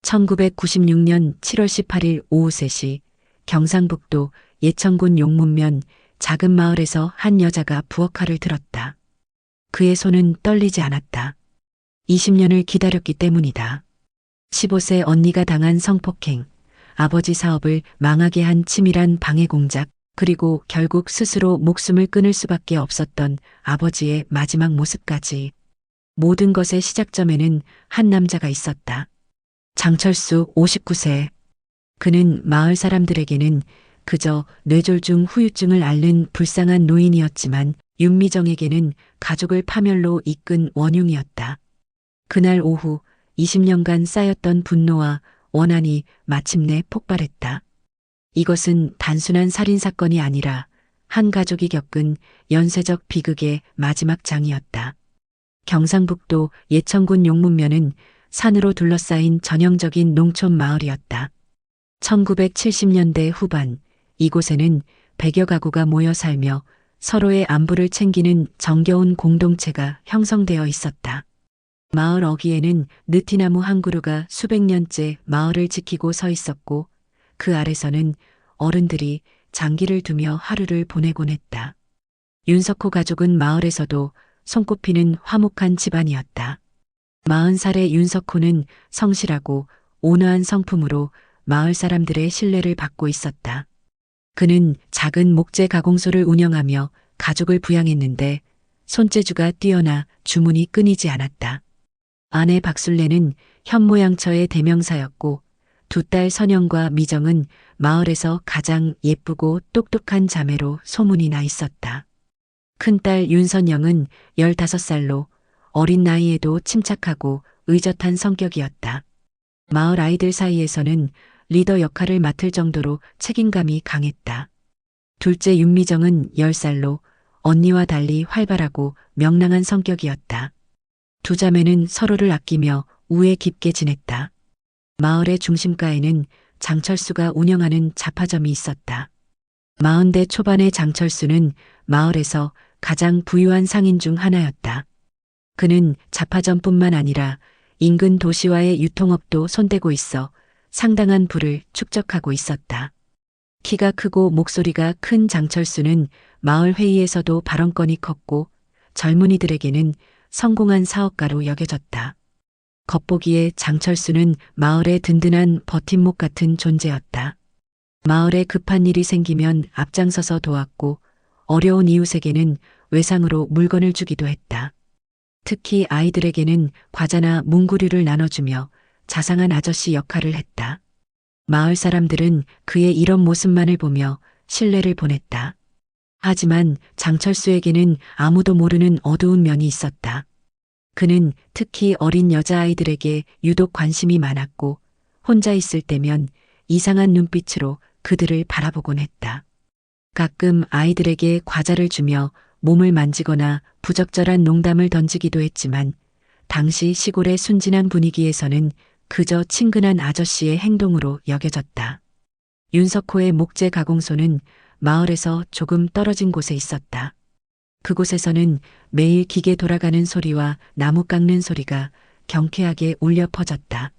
1996년 7월 18일 오후 3시 경상북도 예천군 용문면 작은 마을에서 한 여자가 부엌칼을 들었다. 그의 손은 떨리지 않았다. 20년을 기다렸기 때문이다. 15세 언니가 당한 성폭행, 아버지 사업을 망하게 한 치밀한 방해 공작, 그리고 결국 스스로 목숨을 끊을 수밖에 없었던 아버지의 마지막 모습까지. 모든 것의 시작점에는 한 남자가 있었다. 장철수 59세. 그는 마을 사람들에게는 그저 뇌졸중 후유증을 앓는 불쌍한 노인이었지만 윤미정에게는 가족을 파멸로 이끈 원흉이었다. 그날 오후 20년간 쌓였던 분노와 원한이 마침내 폭발했다. 이것은 단순한 살인사건이 아니라 한 가족이 겪은 연쇄적 비극의 마지막 장이었다. 경상북도 예천군 용문면은 산으로 둘러싸인 전형적인 농촌 마을이었다. 1970년대 후반 이곳에는 100여 가구가 모여 살며 서로의 안부를 챙기는 정겨운 공동체가 형성되어 있었다. 마을 어귀에는 느티나무 한 그루가 수백 년째 마을을 지키고 서 있었고 그 아래서는 어른들이 장기를 두며 하루를 보내곤 했다. 윤석호 가족은 마을에서도 손꼽히는 화목한 집안이었다. 40살의 윤석호는 성실하고 온화한 성품으로 마을 사람들의 신뢰를 받고 있었다. 그는 작은 목재 가공소를 운영하며 가족을 부양했는데 손재주가 뛰어나 주문이 끊이지 않았다. 아내 박술래는 현모양처의 대명사였고 두 딸 선영과 미정은 마을에서 가장 예쁘고 똑똑한 자매로 소문이 나 있었다. 큰딸 윤선영은 15살로 어린 나이에도 침착하고 의젓한 성격이었다. 마을 아이들 사이에서는 리더 역할을 맡을 정도로 책임감이 강했다. 둘째 윤미정은 10살로 언니와 달리 활발하고 명랑한 성격이었다. 두 자매는 서로를 아끼며 우애 깊게 지냈다. 마을의 중심가에는 장철수가 운영하는 잡화점이 있었다. 40대 초반의 장철수는 마을에서 가장 부유한 상인 중 하나였다. 그는 잡화점뿐만 아니라 인근 도시와의 유통업도 손대고 있어 상당한 부를 축적하고 있었다. 키가 크고 목소리가 큰 장철수는 마을 회의에서도 발언권이 컸고 젊은이들에게는 성공한 사업가로 여겨졌다. 겉보기에 장철수는 마을의 든든한 버팀목 같은 존재였다. 마을에 급한 일이 생기면 앞장서서 도왔고 어려운 이웃에게는 외상으로 물건을 주기도 했다. 특히 아이들에게는 과자나 문구류를 나눠주며 자상한 아저씨 역할을 했다. 마을 사람들은 그의 이런 모습만을 보며 신뢰를 보냈다. 하지만 장철수에게는 아무도 모르는 어두운 면이 있었다. 그는 특히 어린 여자아이들에게 유독 관심이 많았고 혼자 있을 때면 이상한 눈빛으로 그들을 바라보곤 했다. 가끔 아이들에게 과자를 주며 몸을 만지거나 부적절한 농담을 던지기도 했지만 당시 시골의 순진한 분위기에서는 그저 친근한 아저씨의 행동으로 여겨졌다. 윤석호의 목재 가공소는 마을에서 조금 떨어진 곳에 있었다. 그곳에서는 매일 기계 돌아가는 소리와 나무 깎는 소리가 경쾌하게 울려 퍼졌다.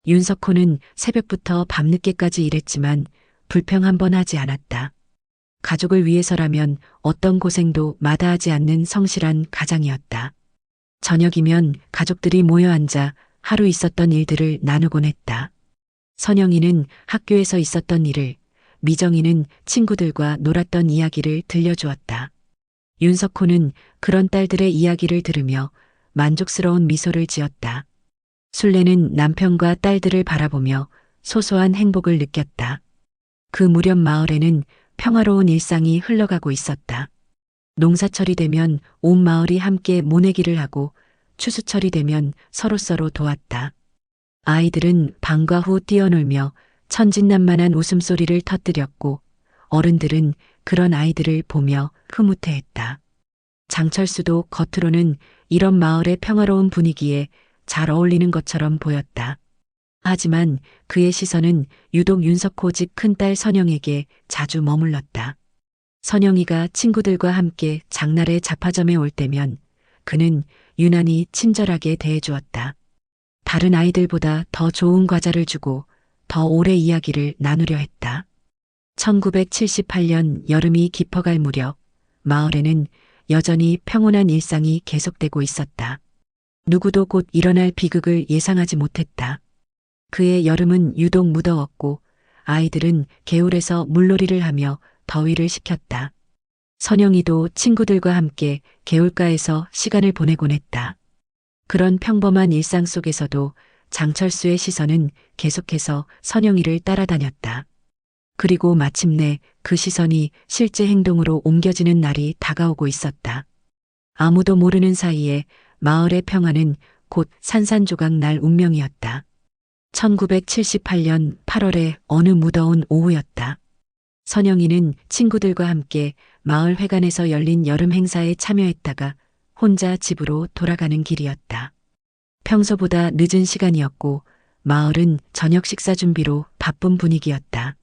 윤석호는 새벽부터 밤늦게까지 일했지만 불평 한 번 하지 않았다. 가족을 위해서라면 어떤 고생도 마다하지 않는 성실한 가장이었다. 저녁이면 가족들이 모여 앉아 하루 있었던 일들을 나누곤 했다. 선영이는 학교에서 있었던 일을, 미정이는 친구들과 놀았던 이야기를 들려주었다. 윤석호는 그런 딸들의 이야기를 들으며 만족스러운 미소를 지었다. 술래는 남편과 딸들을 바라보며 소소한 행복을 느꼈다. 그 무렵 마을에는 평화로운 일상이 흘러가고 있었다. 농사철이 되면 온 마을이 함께 모내기를 하고 추수철이 되면 서로서로 도왔다. 아이들은 방과 후 뛰어놀며 천진난만한 웃음소리를 터뜨렸고 어른들은 그런 아이들을 보며 흐뭇해했다. 장철수도 겉으로는 이런 마을의 평화로운 분위기에 잘 어울리는 것처럼 보였다. 하지만 그의 시선은 유독 윤석호 집 큰딸 선영에게 자주 머물렀다. 선영이가 친구들과 함께 장날에 잡화점에 올 때면 그는 유난히 친절하게 대해주었다. 다른 아이들보다 더 좋은 과자를 주고 더 오래 이야기를 나누려 했다. 1978년 여름이 깊어갈 무렵 마을에는 여전히 평온한 일상이 계속되고 있었다. 누구도 곧 일어날 비극을 예상하지 못했다. 그의 여름은 유독 무더웠고 아이들은 개울에서 물놀이를 하며 더위를 식혔다. 선영이도 친구들과 함께 개울가에서 시간을 보내곤 했다. 그런 평범한 일상 속에서도 장철수의 시선은 계속해서 선영이를 따라다녔다. 그리고 마침내 그 시선이 실제 행동으로 옮겨지는 날이 다가오고 있었다. 아무도 모르는 사이에 마을의 평화는 곧 산산조각 날 운명이었다. 1978년 8월의 어느 무더운 오후였다. 선영이는 친구들과 함께 마을 회관에서 열린 여름 행사에 참여했다가 혼자 집으로 돌아가는 길이었다. 평소보다 늦은 시간이었고 마을은 저녁 식사 준비로 바쁜 분위기였다.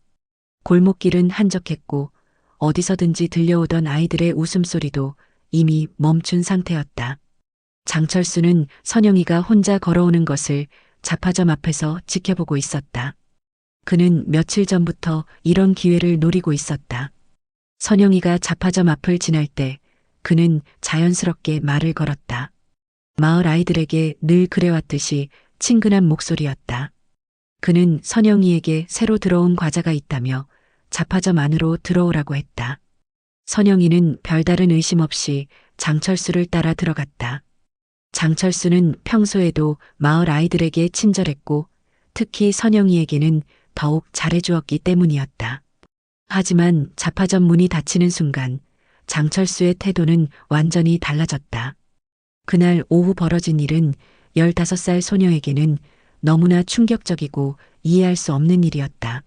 골목길은 한적했고 어디서든지 들려오던 아이들의 웃음소리도 이미 멈춘 상태였다. 장철수는 선영이가 혼자 걸어오는 것을 잡화점 앞에서 지켜보고 있었다. 그는 며칠 전부터 이런 기회를 노리고 있었다. 선영이가 잡화점 앞을 지날 때 그는 자연스럽게 말을 걸었다. 마을 아이들에게 늘 그래왔듯이 친근한 목소리였다. 그는 선영이에게 새로 들어온 과자가 있다며 잡화점 안으로 들어오라고 했다. 선영이는 별다른 의심 없이 장철수를 따라 들어갔다. 장철수는 평소에도 마을 아이들에게 친절했고 특히 선영이에게는 더욱 잘해주었기 때문이었다. 하지만 잡화점 문이 닫히는 순간 장철수의 태도는 완전히 달라졌다. 그날 오후 벌어진 일은 15살 소녀에게는 너무나 충격적이고 이해할 수 없는 일이었다.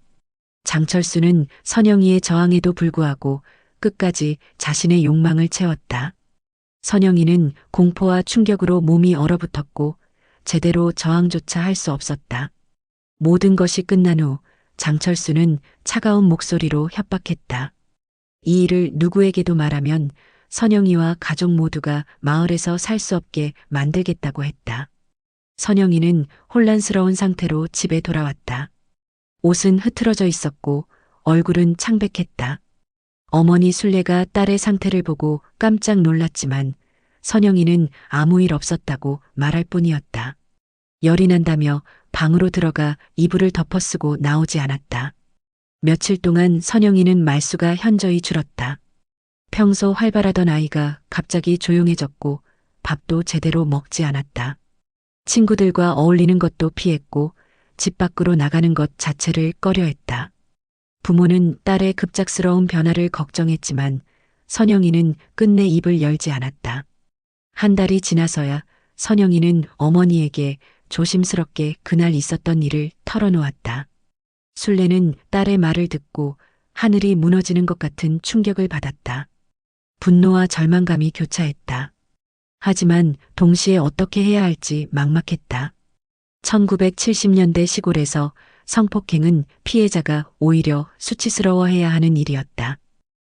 장철수는 선영이의 저항에도 불구하고 끝까지 자신의 욕망을 채웠다. 선영이는 공포와 충격으로 몸이 얼어붙었고 제대로 저항조차 할 수 없었다. 모든 것이 끝난 후 장철수는 차가운 목소리로 협박했다. 이 일을 누구에게도 말하면 선영이와 가족 모두가 마을에서 살 수 없게 만들겠다고 했다. 선영이는 혼란스러운 상태로 집에 돌아왔다. 옷은 흐트러져 있었고 얼굴은 창백했다. 어머니 순례가 딸의 상태를 보고 깜짝 놀랐지만 선영이는 아무 일 없었다고 말할 뿐이었다. 열이 난다며 방으로 들어가 이불을 덮어쓰고 나오지 않았다. 며칠 동안 선영이는 말수가 현저히 줄었다. 평소 활발하던 아이가 갑자기 조용해졌고 밥도 제대로 먹지 않았다. 친구들과 어울리는 것도 피했고 집 밖으로 나가는 것 자체를 꺼려했다. 부모는 딸의 급작스러운 변화를 걱정했지만 선영이는 끝내 입을 열지 않았다. 한 달이 지나서야 선영이는 어머니에게 조심스럽게 그날 있었던 일을 털어놓았다. 순례는 딸의 말을 듣고 하늘이 무너지는 것 같은 충격을 받았다. 분노와 절망감이 교차했다. 하지만 동시에 어떻게 해야 할지 막막했다. 1970년대 시골에서 성폭행은 피해자가 오히려 수치스러워해야 하는 일이었다.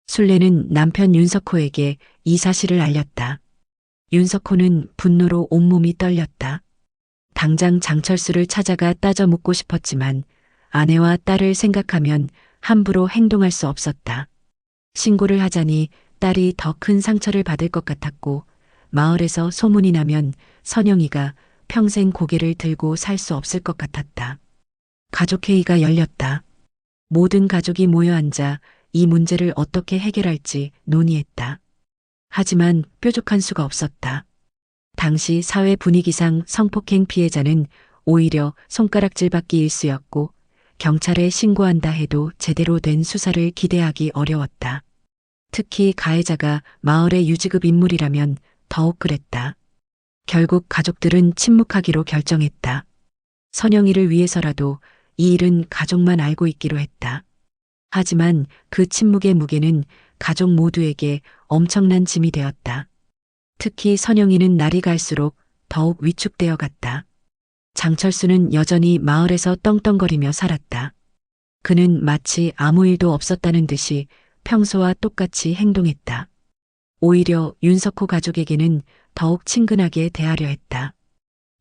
순례는 남편 윤석호에게 이 사실을 알렸다. 윤석호는 분노로 온몸이 떨렸다. 당장 장철수를 찾아가 따져 묻고 싶었지만 아내와 딸을 생각하면 함부로 행동할 수 없었다. 신고를 하자니 딸이 더 큰 상처를 받을 것 같았고 마을에서 소문이 나면 선영이가 평생 고개를 들고 살 수 없을 것 같았다. 가족회의가 열렸다. 모든 가족이 모여 앉아 이 문제를 어떻게 해결할지 논의했다. 하지만 뾰족한 수가 없었다. 당시 사회 분위기상 성폭행 피해자는 오히려 손가락질받기 일쑤였고 경찰에 신고한다 해도 제대로 된 수사를 기대하기 어려웠다. 특히 가해자가 마을의 유지급 인물이라면 더욱 그랬다. 결국 가족들은 침묵하기로 결정했다. 선영이를 위해서라도 이 일은 가족만 알고 있기로 했다. 하지만 그 침묵의 무게는 가족 모두에게 엄청난 짐이 되었다. 특히 선영이는 날이 갈수록 더욱 위축되어 갔다. 장철수는 여전히 마을에서 떵떵거리며 살았다. 그는 마치 아무 일도 없었다는 듯이 평소와 똑같이 행동했다. 오히려 윤석호 가족에게는 더욱 친근하게 대하려 했다.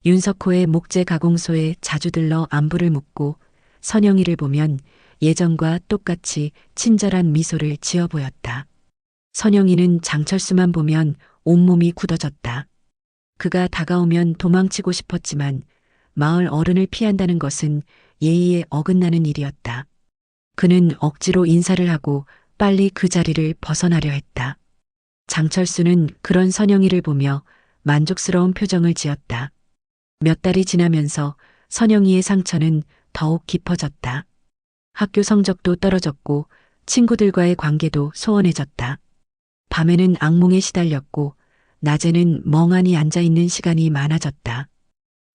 윤석호의 목재 가공소에 자주 들러 안부를 묻고 선영이를 보면 예전과 똑같이 친절한 미소를 지어 보였다. 선영이는 장철수만 보면 온몸이 굳어졌다. 그가 다가오면 도망치고 싶었지만 마을 어른을 피한다는 것은 예의에 어긋나는 일이었다. 그는 억지로 인사를 하고 빨리 그 자리를 벗어나려 했다. 장철수는 그런 선영이를 보며 만족스러운 표정을 지었다. 몇 달이 지나면서 선영이의 상처는 더욱 깊어졌다. 학교 성적도 떨어졌고 친구들과의 관계도 소원해졌다. 밤에는 악몽에 시달렸고 낮에는 멍하니 앉아있는 시간이 많아졌다.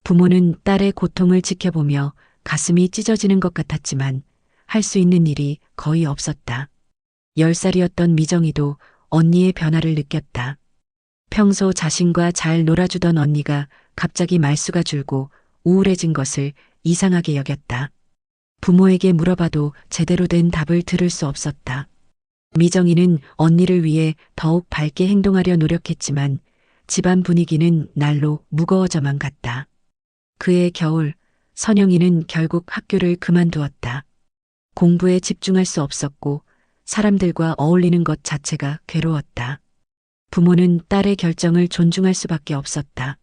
부모는 딸의 고통을 지켜보며 가슴이 찢어지는 것 같았지만 할 수 있는 일이 거의 없었다. 10살이었던 미정이도 언니의 변화를 느꼈다. 평소 자신과 잘 놀아주던 언니가 갑자기 말수가 줄고 우울해진 것을 이상하게 여겼다. 부모에게 물어봐도 제대로 된 답을 들을 수 없었다. 미정이는 언니를 위해 더욱 밝게 행동하려 노력했지만 집안 분위기는 날로 무거워져만 갔다. 그해 겨울, 선영이는 결국 학교를 그만두었다. 공부에 집중할 수 없었고 사람들과 어울리는 것 자체가 괴로웠다. 부모는 딸의 결정을 존중할 수밖에 없었다.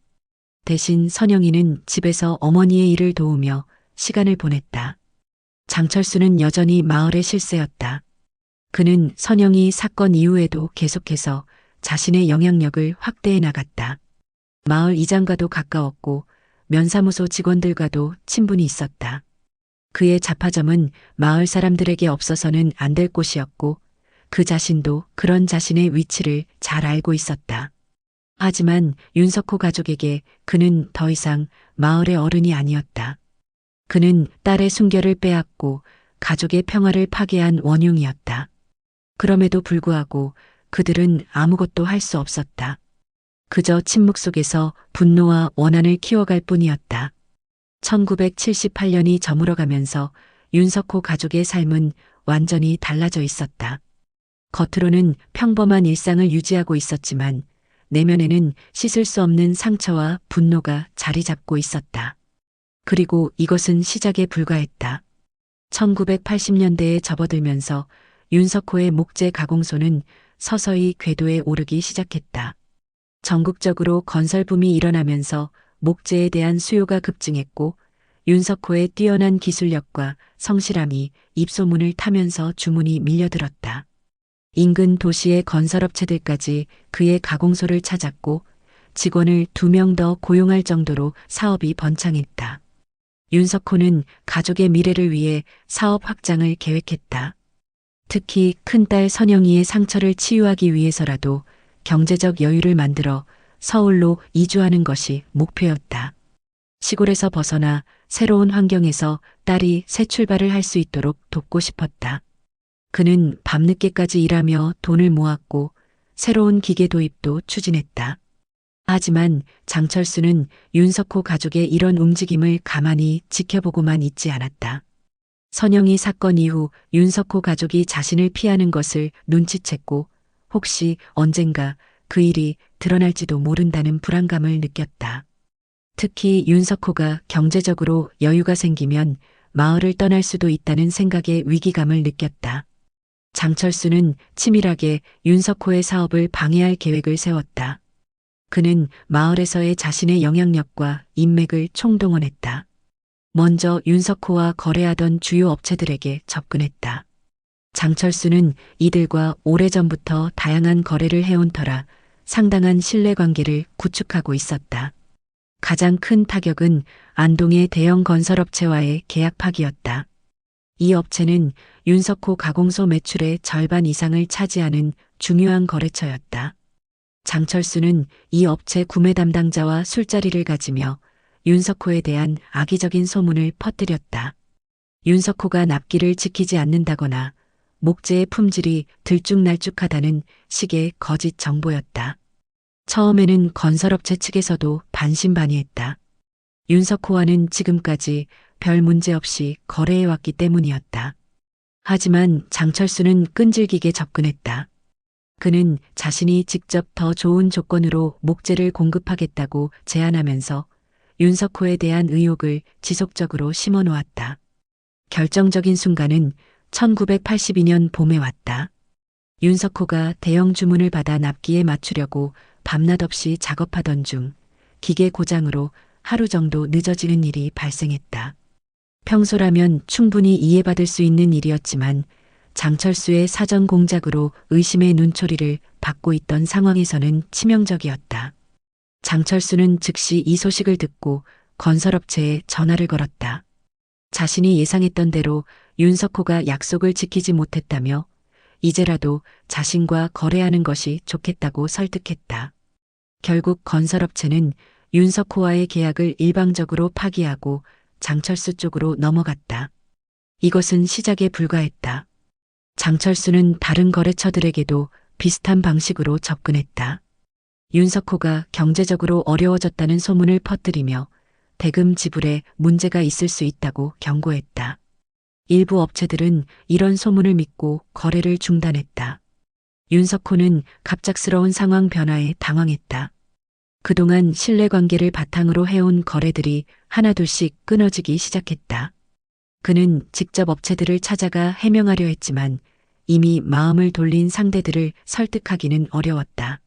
대신 선영이는 집에서 어머니의 일을 도우며 시간을 보냈다. 장철수는 여전히 마을의 실세였다. 그는 선영이 사건 이후에도 계속해서 자신의 영향력을 확대해 나갔다. 마을 이장과도 가까웠고 면사무소 직원들과도 친분이 있었다. 그의 잡화점은 마을 사람들에게 없어서는 안 될 곳이었고 그 자신도 그런 자신의 위치를 잘 알고 있었다. 하지만 윤석호 가족에게 그는 더 이상 마을의 어른이 아니었다. 그는 딸의 순결을 빼앗고 가족의 평화를 파괴한 원흉이었다. 그럼에도 불구하고 그들은 아무것도 할 수 없었다. 그저 침묵 속에서 분노와 원한을 키워갈 뿐이었다. 1978년이 저물어가면서 윤석호 가족의 삶은 완전히 달라져 있었다. 겉으로는 평범한 일상을 유지하고 있었지만 내면에는 씻을 수 없는 상처와 분노가 자리 잡고 있었다. 그리고 이것은 시작에 불과했다. 1980년대에 접어들면서 윤석호의 목재 가공소는 서서히 궤도에 오르기 시작했다. 전국적으로 건설붐이 일어나면서 목재에 대한 수요가 급증했고 윤석호의 뛰어난 기술력과 성실함이 입소문을 타면서 주문이 밀려들었다. 인근 도시의 건설업체들까지 그의 가공소를 찾았고 직원을 2명 더 고용할 정도로 사업이 번창했다. 윤석호는 가족의 미래를 위해 사업 확장을 계획했다. 특히 큰딸 선영이의 상처를 치유하기 위해서라도 경제적 여유를 만들어 서울로 이주하는 것이 목표였다. 시골에서 벗어나 새로운 환경에서 딸이 새 출발을 할 수 있도록 돕고 싶었다. 그는 밤늦게까지 일하며 돈을 모았고 새로운 기계 도입도 추진했다. 하지만 장철수는 윤석호 가족의 이런 움직임을 가만히 지켜보고만 있지 않았다. 선영이 사건 이후 윤석호 가족이 자신을 피하는 것을 눈치챘고 혹시 언젠가 그 일이 드러날지도 모른다는 불안감을 느꼈다. 특히 윤석호가 경제적으로 여유가 생기면 마을을 떠날 수도 있다는 생각에 위기감을 느꼈다. 장철수는 치밀하게 윤석호의 사업을 방해할 계획을 세웠다. 그는 마을에서의 자신의 영향력과 인맥을 총동원했다. 먼저 윤석호와 거래하던 주요 업체들에게 접근했다. 장철수는 이들과 오래전부터 다양한 거래를 해온 터라 상당한 신뢰관계를 구축하고 있었다. 가장 큰 타격은 안동의 대형 건설업체와의 계약 파기였다. 이 업체는 윤석호 가공소 매출의 절반 이상을 차지하는 중요한 거래처였다. 장철수는 이 업체 구매 담당자와 술자리를 가지며 윤석호에 대한 악의적인 소문을 퍼뜨렸다. 윤석호가 납기를 지키지 않는다거나 목재의 품질이 들쭉날쭉하다는 식의 거짓 정보였다. 처음에는 건설업체 측에서도 반신반의했다. 윤석호와는 지금까지 별 문제 없이 거래해왔기 때문이었다. 하지만 장철수는 끈질기게 접근했다. 그는 자신이 직접 더 좋은 조건으로 목재를 공급하겠다고 제안하면서 윤석호에 대한 의혹을 지속적으로 심어놓았다. 결정적인 순간은 1982년 봄에 왔다. 윤석호가 대형 주문을 받아 납기에 맞추려고 밤낮 없이 작업하던 중 기계 고장으로 하루 정도 늦어지는 일이 발생했다. 평소라면 충분히 이해받을 수 있는 일이었지만 장철수의 사전 공작으로 의심의 눈초리를 받고 있던 상황에서는 치명적이었다. 장철수는 즉시 이 소식을 듣고 건설업체에 전화를 걸었다. 자신이 예상했던 대로 윤석호가 약속을 지키지 못했다며 이제라도 자신과 거래하는 것이 좋겠다고 설득했다. 결국 건설업체는 윤석호와의 계약을 일방적으로 파기하고 장철수 쪽으로 넘어갔다. 이것은 시작에 불과했다. 장철수는 다른 거래처들에게도 비슷한 방식으로 접근했다. 윤석호가 경제적으로 어려워졌다는 소문을 퍼뜨리며 대금 지불에 문제가 있을 수 있다고 경고했다. 일부 업체들은 이런 소문을 믿고 거래를 중단했다. 윤석호는 갑작스러운 상황 변화에 당황했다. 그동안 신뢰관계를 바탕으로 해온 거래들이 하나둘씩 끊어지기 시작했다. 그는 직접 업체들을 찾아가 해명하려 했지만 이미 마음을 돌린 상대들을 설득하기는 어려웠다.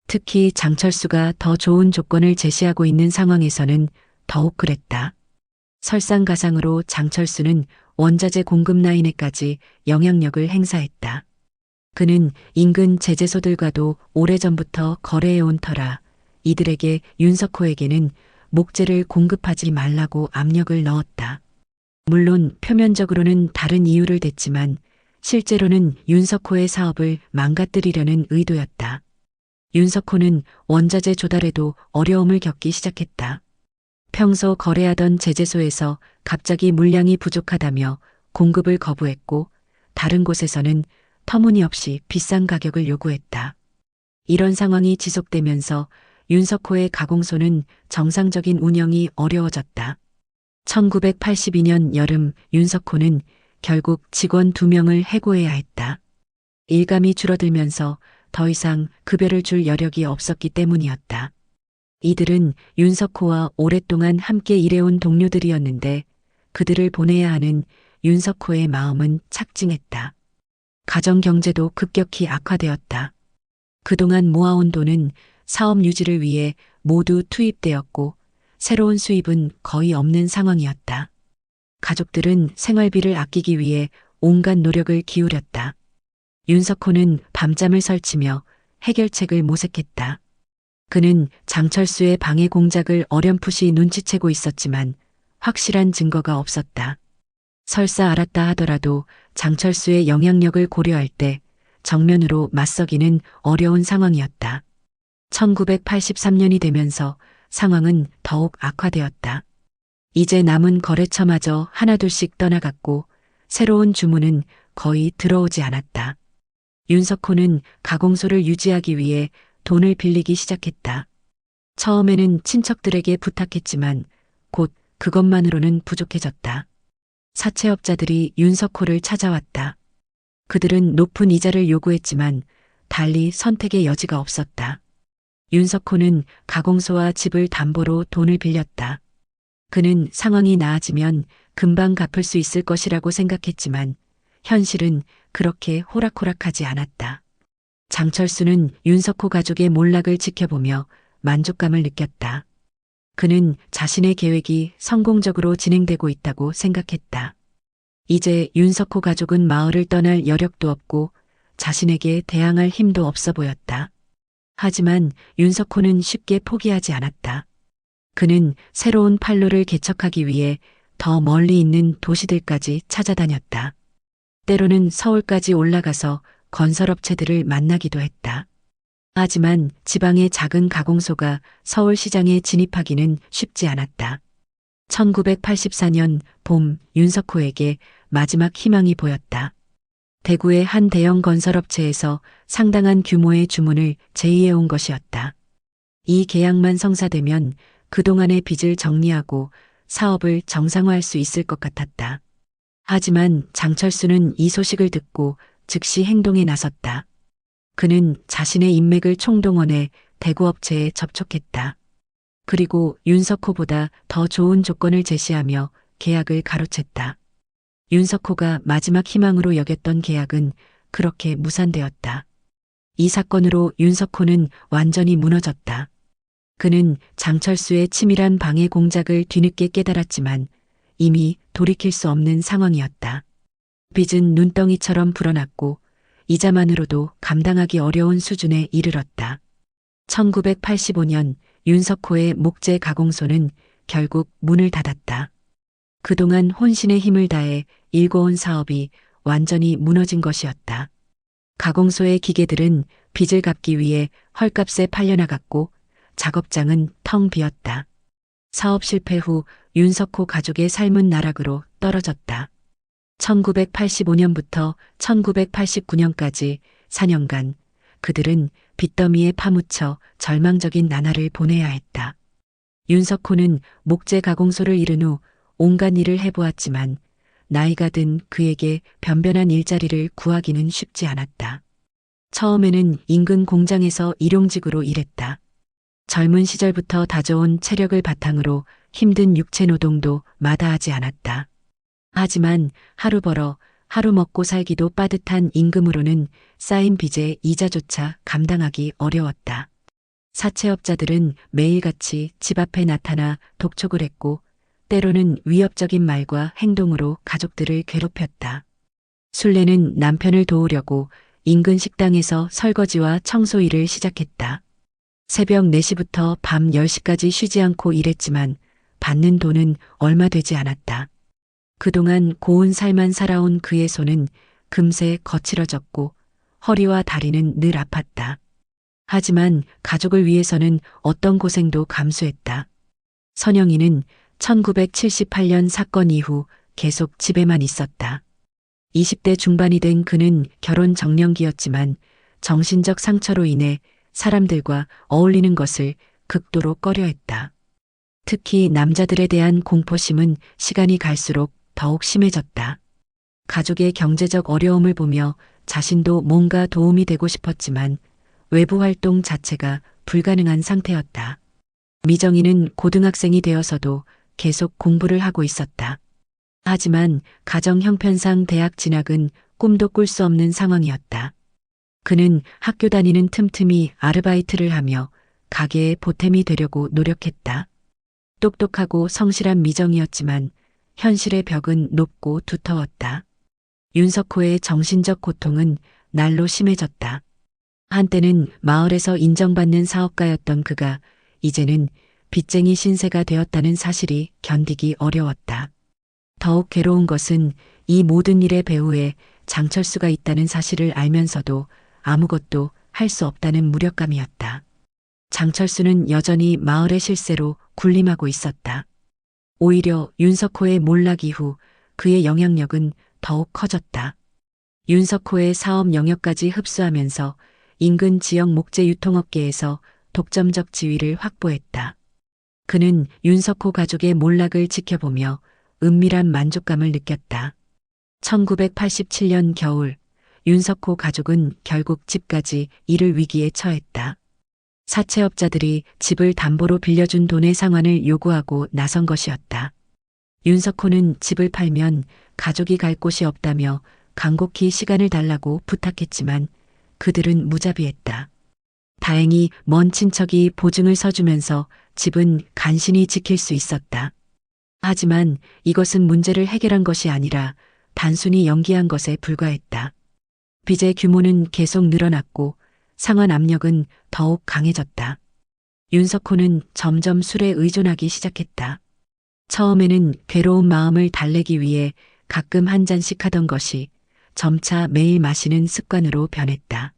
특히 장철수가 더 좋은 조건을 제시하고 있는 상황에서는 더욱 그랬다. 설상가상으로 장철수는 원자재 공급 라인에까지 영향력을 행사했다. 그는 인근 제재소들과도 오래전부터 거래해온 터라 이들에게 윤석호에게는 목재를 공급하지 말라고 압력을 넣었다. 물론 표면적으로는 다른 이유를 댔지만 실제로는 윤석호의 사업을 망가뜨리려는 의도였다. 윤석호는 원자재 조달에도 어려움을 겪기 시작했다. 평소 거래하던 제재소에서 갑자기 물량이 부족하다며 공급을 거부했고 다른 곳에서는 터무니없이 비싼 가격을 요구했다. 이런 상황이 지속되면서 윤석호의 가공소는 정상적인 운영이 어려워졌다. 1982년 여름 윤석호는 결국 직원 2명을 해고해야 했다. 일감이 줄어들면서 더 이상 급여를 줄 여력이 없었기 때문이었다. 이들은 윤석호와 오랫동안 함께 일해온 동료들이었는데 그들을 보내야 하는 윤석호의 마음은 착증했다. 가정 경제도 급격히 악화되었다. 그동안 모아온 돈은 사업 유지를 위해 모두 투입되었고 새로운 수입은 거의 없는 상황이었다. 가족들은 생활비를 아끼기 위해 온갖 노력을 기울였다. 윤석호는 밤잠을 설치며 해결책을 모색했다. 그는 장철수의 방해 공작을 어렴풋이 눈치채고 있었지만 확실한 증거가 없었다. 설사 알았다 하더라도 장철수의 영향력을 고려할 때 정면으로 맞서기는 어려운 상황이었다. 1983년이 되면서 상황은 더욱 악화되었다. 이제 남은 거래처마저 하나둘씩 떠나갔고 새로운 주문은 거의 들어오지 않았다. 윤석호는 가공소를 유지하기 위해 돈을 빌리기 시작했다. 처음에는 친척들에게 부탁했지만 곧 그것만으로는 부족해졌다. 사채업자들이 윤석호를 찾아왔다. 그들은 높은 이자를 요구했지만 달리 선택의 여지가 없었다. 윤석호는 가공소와 집을 담보로 돈을 빌렸다. 그는 상황이 나아지면 금방 갚을 수 있을 것이라고 생각했지만 현실은 그렇게 호락호락하지 않았다. 장철수는 윤석호 가족의 몰락을 지켜보며 만족감을 느꼈다. 그는 자신의 계획이 성공적으로 진행되고 있다고 생각했다. 이제 윤석호 가족은 마을을 떠날 여력도 없고 자신에게 대항할 힘도 없어 보였다. 하지만 윤석호는 쉽게 포기하지 않았다. 그는 새로운 판로를 개척하기 위해 더 멀리 있는 도시들까지 찾아다녔다. 때로는 서울까지 올라가서 건설업체들을 만나기도 했다. 하지만 지방의 작은 가공소가 서울시장에 진입하기는 쉽지 않았다. 1984년 봄 윤석호에게 마지막 희망이 보였다. 대구의 한 대형 건설업체에서 상당한 규모의 주문을 제의해온 것이었다. 이 계약만 성사되면 그동안의 빚을 정리하고 사업을 정상화할 수 있을 것 같았다. 하지만 장철수는 이 소식을 듣고 즉시 행동에 나섰다. 그는 자신의 인맥을 총동원해 대구 업체에 접촉했다. 그리고 윤석호보다 더 좋은 조건을 제시하며 계약을 가로챘다. 윤석호가 마지막 희망으로 여겼던 계약은 그렇게 무산되었다. 이 사건으로 윤석호는 완전히 무너졌다. 그는 장철수의 치밀한 방해 공작을 뒤늦게 깨달았지만 이미 돌이킬 수 없는 상황이었다. 빚은 눈덩이처럼 불어났고 이자만으로도 감당하기 어려운 수준에 이르렀다. 1985년 윤석호의 목재 가공소는 결국 문을 닫았다. 그동안 혼신의 힘을 다해 일궈온 사업이 완전히 무너진 것이었다. 가공소의 기계들은 빚을 갚기 위해 헐값에 팔려나갔고 작업장은 텅 비었다. 사업 실패 후 윤석호 가족의 삶은 나락으로 떨어졌다. 1985년부터 1989년까지 4년간 그들은 빚더미에 파묻혀 절망적인 나날을 보내야 했다. 윤석호는 목재 가공소를 잃은 후 온갖 일을 해보았지만 나이가 든 그에게 변변한 일자리를 구하기는 쉽지 않았다. 처음에는 인근 공장에서 일용직으로 일했다. 젊은 시절부터 다져온 체력을 바탕으로 힘든 육체 노동도 마다하지 않았다. 하지만 하루 벌어 하루 먹고 살기도 빠듯한 임금으로는 쌓인 빚의 이자조차 감당하기 어려웠다. 사채업자들은 매일같이 집 앞에 나타나 독촉을 했고 때로는 위협적인 말과 행동으로 가족들을 괴롭혔다. 순례는 남편을 도우려고 인근 식당에서 설거지와 청소 일을 시작했다. 새벽 4시부터 밤 10시까지 쉬지 않고 일했지만 받는 돈은 얼마 되지 않았다. 그동안 고운 삶만 살아온 그의 손은 금세 거칠어졌고 허리와 다리는 늘 아팠다. 하지만 가족을 위해서는 어떤 고생도 감수했다. 선영이는 1978년 사건 이후 계속 집에만 있었다. 20대 중반이 된 그는 결혼 정년기였지만 정신적 상처로 인해 사람들과 어울리는 것을 극도로 꺼려했다. 특히 남자들에 대한 공포심은 시간이 갈수록 더욱 심해졌다. 가족의 경제적 어려움을 보며 자신도 뭔가 도움이 되고 싶었지만 외부 활동 자체가 불가능한 상태였다. 미정이는 고등학생이 되어서도 계속 공부를 하고 있었다. 하지만 가정 형편상 대학 진학은 꿈도 꿀 수 없는 상황이었다. 그는 학교 다니는 틈틈이 아르바이트를 하며 가게의 보탬이 되려고 노력했다. 똑똑하고 성실한 미정이었지만 현실의 벽은 높고 두터웠다. 윤석호의 정신적 고통은 날로 심해졌다. 한때는 마을에서 인정받는 사업가였던 그가 이제는 빚쟁이 신세가 되었다는 사실이 견디기 어려웠다. 더욱 괴로운 것은 이 모든 일의 배후에 장철수가 있다는 사실을 알면서도 아무것도 할 수 없다는 무력감이었다. 장철수는 여전히 마을의 실세로 군림하고 있었다. 오히려 윤석호의 몰락 이후 그의 영향력은 더욱 커졌다. 윤석호의 사업 영역까지 흡수하면서 인근 지역 목재 유통업계에서 독점적 지위를 확보했다. 그는 윤석호 가족의 몰락을 지켜보며 은밀한 만족감을 느꼈다. 1987년 겨울 윤석호 가족은 결국 집까지 잃을 위기에 처했다. 사채업자들이 집을 담보로 빌려준 돈의 상환을 요구하고 나선 것이었다. 윤석호는 집을 팔면 가족이 갈 곳이 없다며 간곡히 시간을 달라고 부탁했지만 그들은 무자비했다. 다행히 먼 친척이 보증을 서주면서 집은 간신히 지킬 수 있었다. 하지만 이것은 문제를 해결한 것이 아니라 단순히 연기한 것에 불과했다. 빚의 규모는 계속 늘어났고 상환 압력은 더욱 강해졌다. 윤석호는 점점 술에 의존하기 시작했다. 처음에는 괴로운 마음을 달래기 위해 가끔 한 잔씩 하던 것이 점차 매일 마시는 습관으로 변했다.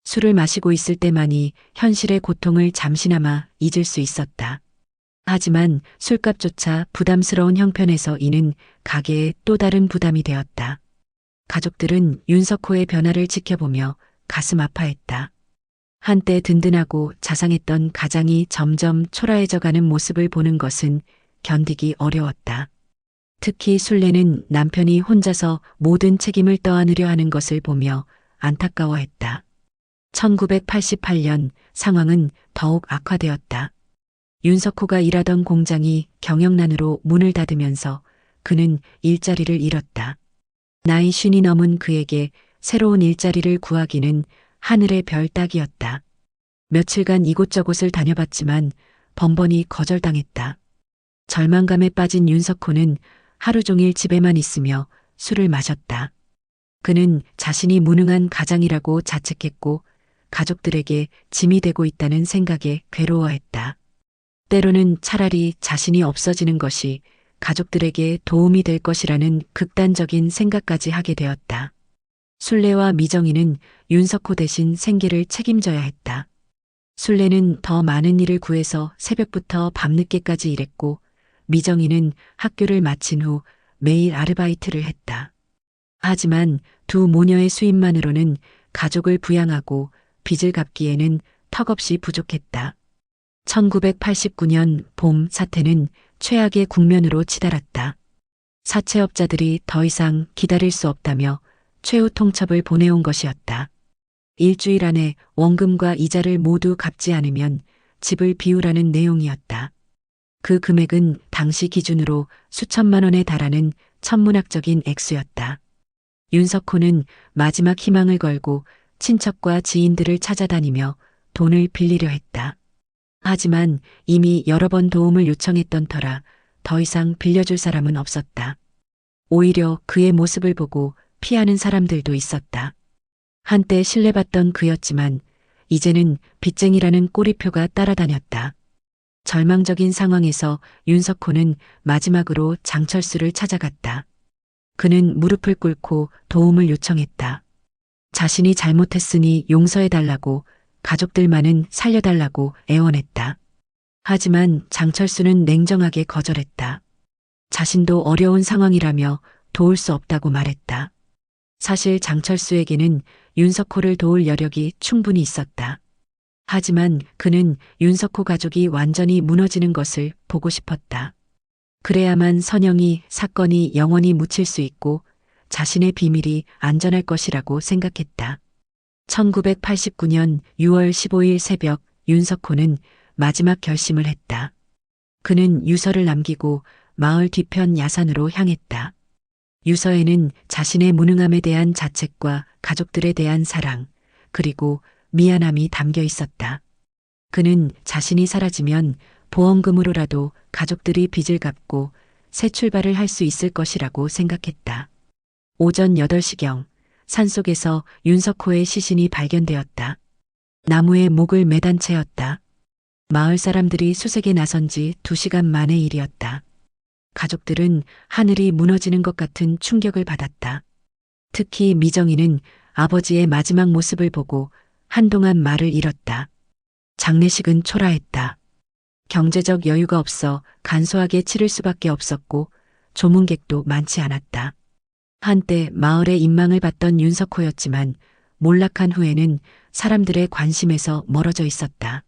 술을 마시고 있을 때만이 현실의 고통을 잠시나마 잊을 수 있었다. 하지만 술값조차 부담스러운 형편에서 이는 가게에 또 다른 부담이 되었다. 가족들은 윤석호의 변화를 지켜보며 가슴 아파했다. 한때 든든하고 자상했던 가장이 점점 초라해져가는 모습을 보는 것은 견디기 어려웠다. 특히 순례는 남편이 혼자서 모든 책임을 떠안으려 하는 것을 보며 안타까워했다. 1988년 상황은 더욱 악화되었다. 윤석호가 일하던 공장이 경영난으로 문을 닫으면서 그는 일자리를 잃었다. 나이 50이 넘은 그에게 새로운 일자리를 구하기는 하늘의 별 따기였다. 며칠간 이곳저곳을 다녀봤지만 번번이 거절당했다. 절망감에 빠진 윤석호는 하루 종일 집에만 있으며 술을 마셨다. 그는 자신이 무능한 가장이라고 자책했고 가족들에게 짐이 되고 있다는 생각에 괴로워했다. 때로는 차라리 자신이 없어지는 것이 가족들에게 도움이 될 것이라는 극단적인 생각까지 하게 되었다. 순례와 미정이는 윤석호 대신 생계를 책임져야 했다. 순례는 더 많은 일을 구해서 새벽부터 밤늦게까지 일했고 미정이는 학교를 마친 후 매일 아르바이트를 했다. 하지만 두 모녀의 수입만으로는 가족을 부양하고 빚을 갚기에는 턱없이 부족했다. 1989년 봄 사태는 최악의 국면으로 치달았다. 사채업자들이 더 이상 기다릴 수 없다며 최후 통첩을 보내온 것이었다. 일주일 안에 원금과 이자를 모두 갚지 않으면 집을 비우라는 내용이었다. 그 금액은 당시 기준으로 수천만 원에 달하는 천문학적인 액수였다. 윤석호는 마지막 희망을 걸고 친척과 지인들을 찾아다니며 돈을 빌리려 했다. 하지만 이미 여러 번 도움을 요청했던 터라 더 이상 빌려줄 사람은 없었다. 오히려 그의 모습을 보고 피하는 사람들도 있었다. 한때 신뢰받던 그였지만 이제는 빚쟁이라는 꼬리표가 따라다녔다. 절망적인 상황에서 윤석호는 마지막으로 장철수를 찾아갔다. 그는 무릎을 꿇고 도움을 요청했다. 자신이 잘못했으니 용서해달라고, 가족들만은 살려달라고 애원했다. 하지만 장철수는 냉정하게 거절했다. 자신도 어려운 상황이라며 도울 수 없다고 말했다. 사실 장철수에게는 윤석호를 도울 여력이 충분히 있었다. 하지만 그는 윤석호 가족이 완전히 무너지는 것을 보고 싶었다. 그래야만 선영이 사건이 영원히 묻힐 수 있고 자신의 비밀이 안전할 것이라고 생각했다. 1989년 6월 15일 새벽 윤석호는 마지막 결심을 했다. 그는 유서를 남기고 마을 뒤편 야산으로 향했다. 유서에는 자신의 무능함에 대한 자책과 가족들에 대한 사랑, 그리고 미안함이 담겨 있었다. 그는 자신이 사라지면 보험금으로라도 가족들이 빚을 갚고 새 출발을 할 수 있을 것이라고 생각했다. 오전 8시경 산속에서 윤석호의 시신이 발견되었다. 나무에 목을 매단 채였다. 마을 사람들이 수색에 나선 지 2시간 만의 일이었다. 가족들은 하늘이 무너지는 것 같은 충격을 받았다. 특히 미정이는 아버지의 마지막 모습을 보고 한동안 말을 잃었다. 장례식은 초라했다. 경제적 여유가 없어 간소하게 치를 수밖에 없었고 조문객도 많지 않았다. 한때 마을의 인망을 받던 윤석호였지만 몰락한 후에는 사람들의 관심에서 멀어져 있었다.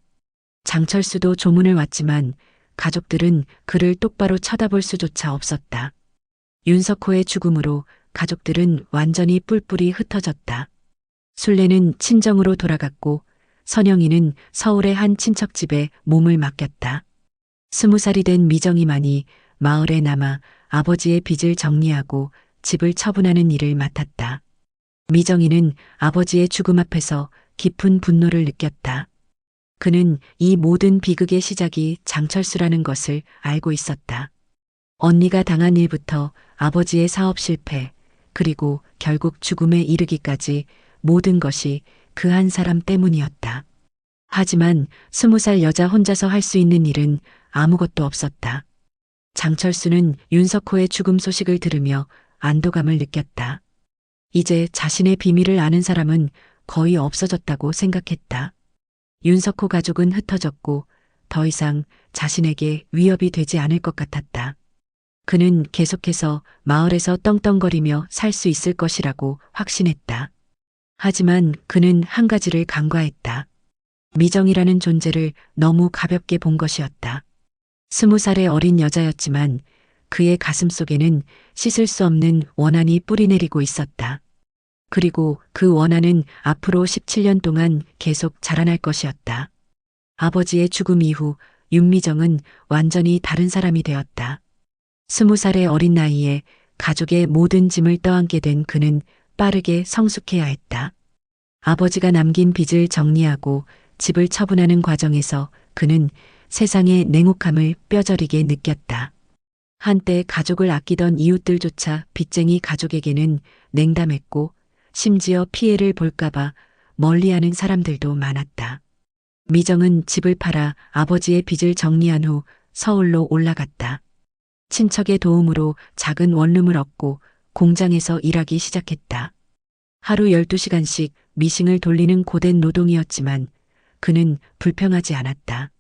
장철수도 조문을 왔지만 가족들은 그를 똑바로 쳐다볼 수조차 없었다. 윤석호의 죽음으로 가족들은 완전히 뿔뿔이 흩어졌다. 순례는 친정으로 돌아갔고 선영이는 서울의 한 친척집에 몸을 맡겼다. 20살이 된 미정이만이 마을에 남아 아버지의 빚을 정리하고 집을 처분하는 일을 맡았다. 미정이는 아버지의 죽음 앞에서 깊은 분노를 느꼈다. 그는 이 모든 비극의 시작이 장철수라는 것을 알고 있었다. 언니가 당한 일부터 아버지의 사업 실패, 그리고 결국 죽음에 이르기까지 모든 것이 그 한 사람 때문이었다. 하지만 20살 여자 혼자서 할 수 있는 일은 아무것도 없었다. 장철수는 윤석호의 죽음 소식을 들으며 안도감을 느꼈다. 이제 자신의 비밀을 아는 사람은 거의 없어졌다고 생각했다. 윤석호 가족은 흩어졌고 더 이상 자신에게 위협이 되지 않을 것 같았다. 그는 계속해서 마을에서 떵떵거리며 살 수 있을 것이라고 확신했다. 하지만 그는 한 가지를 간과했다. 미정이라는 존재를 너무 가볍게 본 것이었다. 20살의 어린 여자였지만 그의 가슴 속에는 씻을 수 없는 원한이 뿌리내리고 있었다. 그리고 그 원한은 앞으로 17년 동안 계속 자라날 것이었다. 아버지의 죽음 이후 윤미정은 완전히 다른 사람이 되었다. 20살의 어린 나이에 가족의 모든 짐을 떠안게 된 그는 빠르게 성숙해야 했다. 아버지가 남긴 빚을 정리하고 집을 처분하는 과정에서 그는 세상의 냉혹함을 뼈저리게 느꼈다. 한때 가족을 아끼던 이웃들조차 빚쟁이 가족에게는 냉담했고 심지어 피해를 볼까봐 멀리하는 사람들도 많았다. 미정은 집을 팔아 아버지의 빚을 정리한 후 서울로 올라갔다. 친척의 도움으로 작은 원룸을 얻고 공장에서 일하기 시작했다. 하루 12시간씩 미싱을 돌리는 고된 노동이었지만 그는 불평하지 않았다.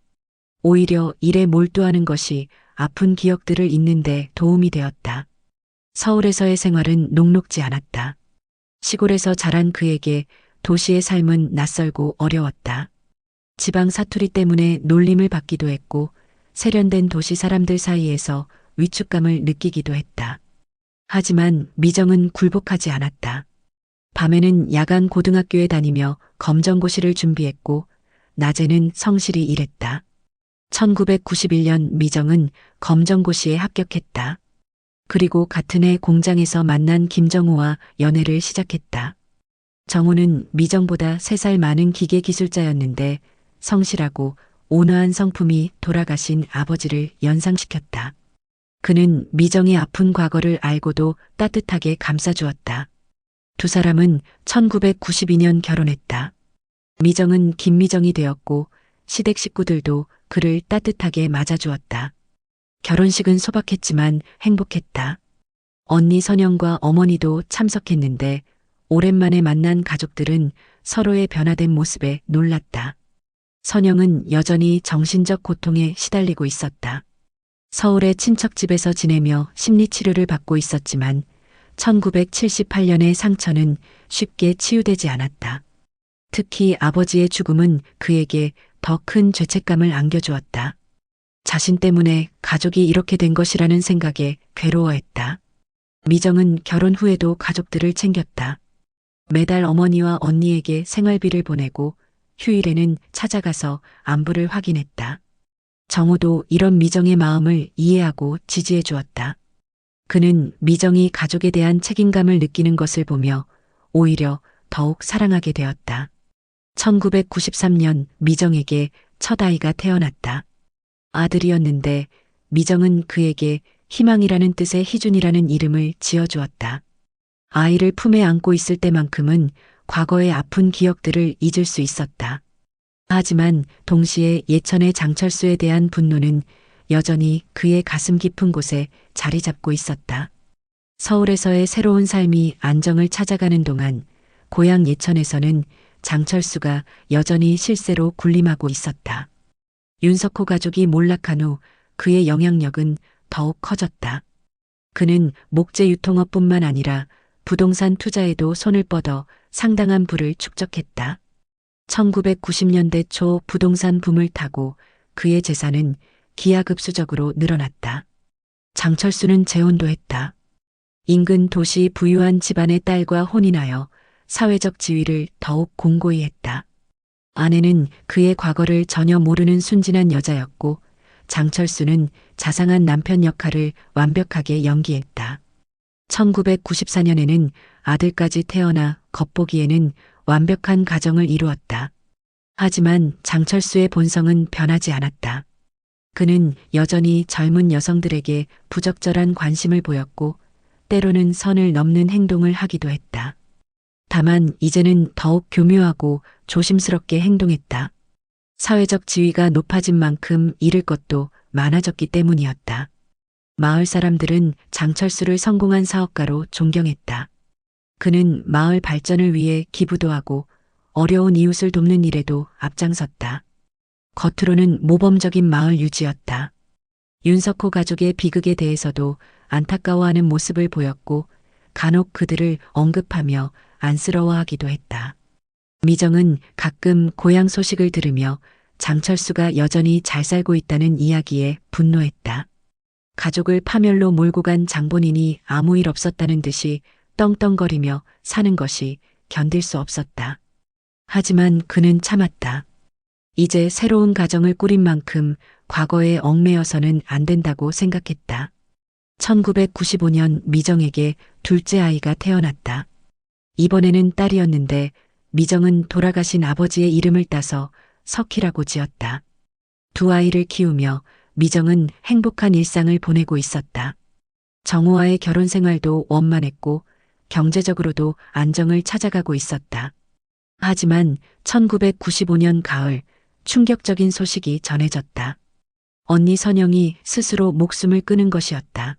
오히려 일에 몰두하는 것이 아픈 기억들을 잊는 데 도움이 되었다. 서울에서의 생활은 녹록지 않았다. 시골에서 자란 그에게 도시의 삶은 낯설고 어려웠다. 지방 사투리 때문에 놀림을 받기도 했고 세련된 도시 사람들 사이에서 위축감을 느끼기도 했다. 하지만 미정은 굴복하지 않았다. 밤에는 야간 고등학교에 다니며 검정고시를 준비했고 낮에는 성실히 일했다. 1991년 미정은 검정고시에 합격했다. 그리고 같은 해 공장에서 만난 김정호와 연애를 시작했다. 정호는 미정보다 3살 많은 기계 기술자였는데 성실하고 온화한 성품이 돌아가신 아버지를 연상시켰다. 그는 미정의 아픈 과거를 알고도 따뜻하게 감싸주었다. 두 사람은 1992년 결혼했다. 미정은 김미정이 되었고 시댁 식구들도 그를 따뜻하게 맞아주었다. 결혼식은 소박했지만 행복했다. 언니 선영과 어머니도 참석했는데 오랜만에 만난 가족들은 서로의 변화된 모습에 놀랐다. 선영은 여전히 정신적 고통에 시달리고 있었다. 서울의 친척집에서 지내며 심리치료를 받고 있었지만 1978년의 상처는 쉽게 치유되지 않았다. 특히 아버지의 죽음은 그에게 더 큰 죄책감을 안겨주었다. 자신 때문에 가족이 이렇게 된 것이라는 생각에 괴로워했다. 미정은 결혼 후에도 가족들을 챙겼다. 매달 어머니와 언니에게 생활비를 보내고 휴일에는 찾아가서 안부를 확인했다. 정호도 이런 미정의 마음을 이해하고 지지해 주었다. 그는 미정이 가족에 대한 책임감을 느끼는 것을 보며 오히려 더욱 사랑하게 되었다. 1993년 미정에게 첫 아이가 태어났다. 아들이었는데 미정은 그에게 희망이라는 뜻의 희준이라는 이름을 지어주었다. 아이를 품에 안고 있을 때만큼은 과거의 아픈 기억들을 잊을 수 있었다. 하지만 동시에 예천의 장철수에 대한 분노는 여전히 그의 가슴 깊은 곳에 자리 잡고 있었다. 서울에서의 새로운 삶이 안정을 찾아가는 동안 고향 예천에서는 장철수가 여전히 실세로 군림하고 있었다. 윤석호 가족이 몰락한 후 그의 영향력은 더욱 커졌다. 그는 목재 유통업뿐만 아니라 부동산 투자에도 손을 뻗어 상당한 부를 축적했다. 1990년대 초 부동산 붐을 타고 그의 재산은 기하급수적으로 늘어났다. 장철수는 재혼도 했다. 인근 도시 부유한 집안의 딸과 혼인하여 사회적 지위를 더욱 공고히 했다. 아내는 그의 과거를 전혀 모르는 순진한 여자였고 장철수는 자상한 남편 역할을 완벽하게 연기했다. 1994년에는 아들까지 태어나 겉보기에는 완벽한 가정을 이루었다. 하지만 장철수의 본성은 변하지 않았다. 그는 여전히 젊은 여성들에게 부적절한 관심을 보였고 때로는 선을 넘는 행동을 하기도 했다. 다만 이제는 더욱 교묘하고 조심스럽게 행동했다. 사회적 지위가 높아진 만큼 잃을 것도 많아졌기 때문이었다. 마을 사람들은 장철수를 성공한 사업가로 존경했다. 그는 마을 발전을 위해 기부도 하고 어려운 이웃을 돕는 일에도 앞장섰다. 겉으로는 모범적인 마을 유지였다. 윤석호 가족의 비극에 대해서도 안타까워하는 모습을 보였고 간혹 그들을 언급하며 안쓰러워하기도 했다. 미정은 가끔 고향 소식을 들으며 장철수가 여전히 잘 살고 있다는 이야기에 분노했다. 가족을 파멸로 몰고 간 장본인이 아무 일 없었다는 듯이 떵떵거리며 사는 것이 견딜 수 없었다. 하지만 그는 참았다. 이제 새로운 가정을 꾸린 만큼 과거에 얽매여서는 안 된다고 생각했다. 1995년 미정에게 둘째 아이가 태어났다. 이번에는 딸이었는데 미정은 돌아가신 아버지의 이름을 따서 석희라고 지었다. 두 아이를 키우며 미정은 행복한 일상을 보내고 있었다. 정우와의 결혼 생활도 원만했고 경제적으로도 안정을 찾아가고 있었다. 하지만 1995년 가을 충격적인 소식이 전해졌다. 언니 선영이 스스로 목숨을 끊은 것이었다.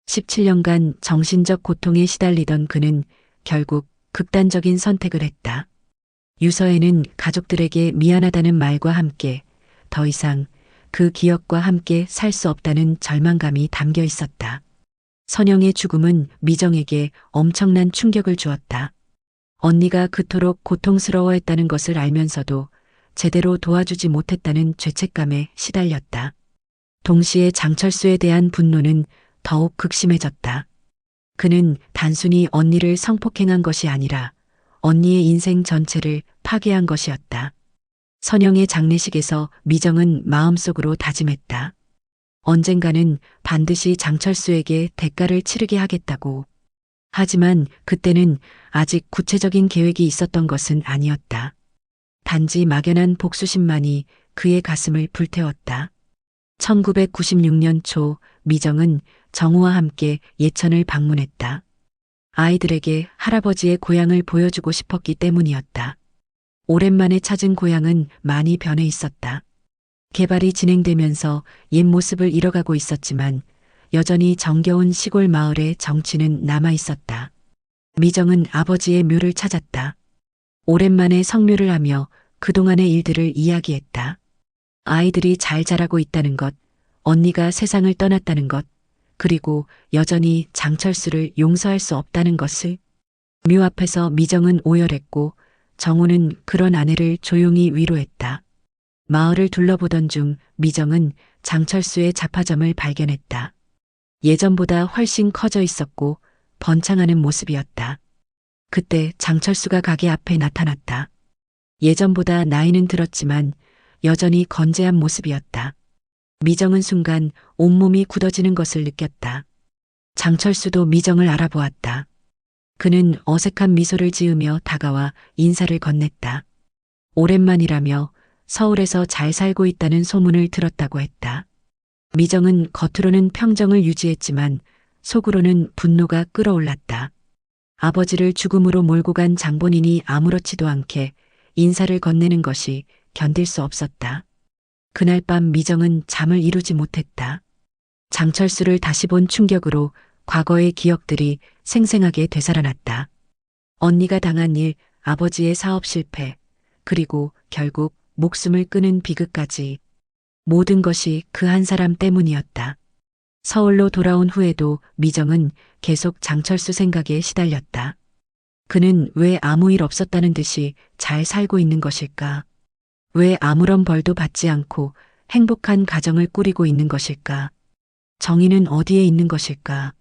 17년간 정신적 고통에 시달리던 그는 결국 극단적인 선택을 했다. 유서에는 가족들에게 미안하다는 말과 함께 더 이상 그 기억과 함께 살 수 없다는 절망감이 담겨 있었다. 선영의 죽음은 미정에게 엄청난 충격을 주었다. 언니가 그토록 고통스러워했다는 것을 알면서도 제대로 도와주지 못했다는 죄책감에 시달렸다. 동시에 장철수에 대한 분노는 더욱 극심해졌다. 그는 단순히 언니를 성폭행한 것이 아니라 언니의 인생 전체를 파괴한 것이었다. 선영의 장례식에서 미정은 마음속으로 다짐했다. 언젠가는 반드시 장철수에게 대가를 치르게 하겠다고. 하지만 그때는 아직 구체적인 계획이 있었던 것은 아니었다. 단지 막연한 복수심만이 그의 가슴을 불태웠다. 1996년 초 미정은 정우와 함께 예천을 방문했다. 아이들에게 할아버지의 고향을 보여주고 싶었기 때문이었다. 오랜만에 찾은 고향은 많이 변해 있었다. 개발이 진행되면서 옛 모습을 잃어가고 있었지만 여전히 정겨운 시골 마을의 정취는 남아 있었다. 미정은 아버지의 묘를 찾았다. 오랜만에 성묘를 하며 그동안의 일들을 이야기했다. 아이들이 잘 자라고 있다는 것, 언니가 세상을 떠났다는 것, 그리고 여전히 장철수를 용서할 수 없다는 것을. 묘 앞에서 미정은 오열했고 정우는 그런 아내를 조용히 위로했다. 마을을 둘러보던 중 미정은 장철수의 잡화점을 발견했다. 예전보다 훨씬 커져 있었고 번창하는 모습이었다. 그때 장철수가 가게 앞에 나타났다. 예전보다 나이는 들었지만 여전히 건재한 모습이었다. 미정은 순간 온몸이 굳어지는 것을 느꼈다. 장철수도 미정을 알아보았다. 그는 어색한 미소를 지으며 다가와 인사를 건넸다. 오랜만이라며 서울에서 잘 살고 있다는 소문을 들었다고 했다. 미정은 겉으로는 평정을 유지했지만 속으로는 분노가 끓어올랐다. 아버지를 죽음으로 몰고 간 장본인이 아무렇지도 않게 인사를 건네는 것이 견딜 수 없었다. 그날 밤 미정은 잠을 이루지 못했다. 장철수를 다시 본 충격으로 과거의 기억들이 생생하게 되살아났다. 언니가 당한 일, 아버지의 사업 실패, 그리고 결국 목숨을 끊은 비극까지. 모든 것이 그 한 사람 때문이었다. 서울로 돌아온 후에도 미정은 계속 장철수 생각에 시달렸다. 그는 왜 아무 일 없었다는 듯이 잘 살고 있는 것일까? 왜 아무런 벌도 받지 않고 행복한 가정을 꾸리고 있는 것일까? 정의는 어디에 있는 것일까?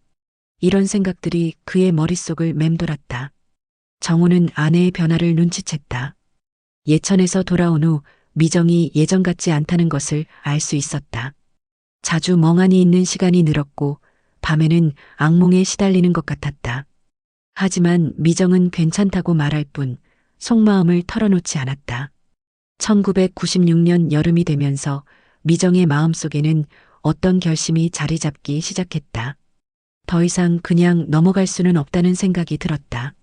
이런 생각들이 그의 머릿속을 맴돌았다. 정우는 아내의 변화를 눈치챘다. 예천에서 돌아온 후 미정이 예전 같지 않다는 것을 알 수 있었다. 자주 멍하니 있는 시간이 늘었고 밤에는 악몽에 시달리는 것 같았다. 하지만 미정은 괜찮다고 말할 뿐 속마음을 털어놓지 않았다. 1996년 여름이 되면서 미정의 마음속에는 어떤 결심이 자리 잡기 시작했다. 더 이상 그냥 넘어갈 수는 없다는 생각이 들었다.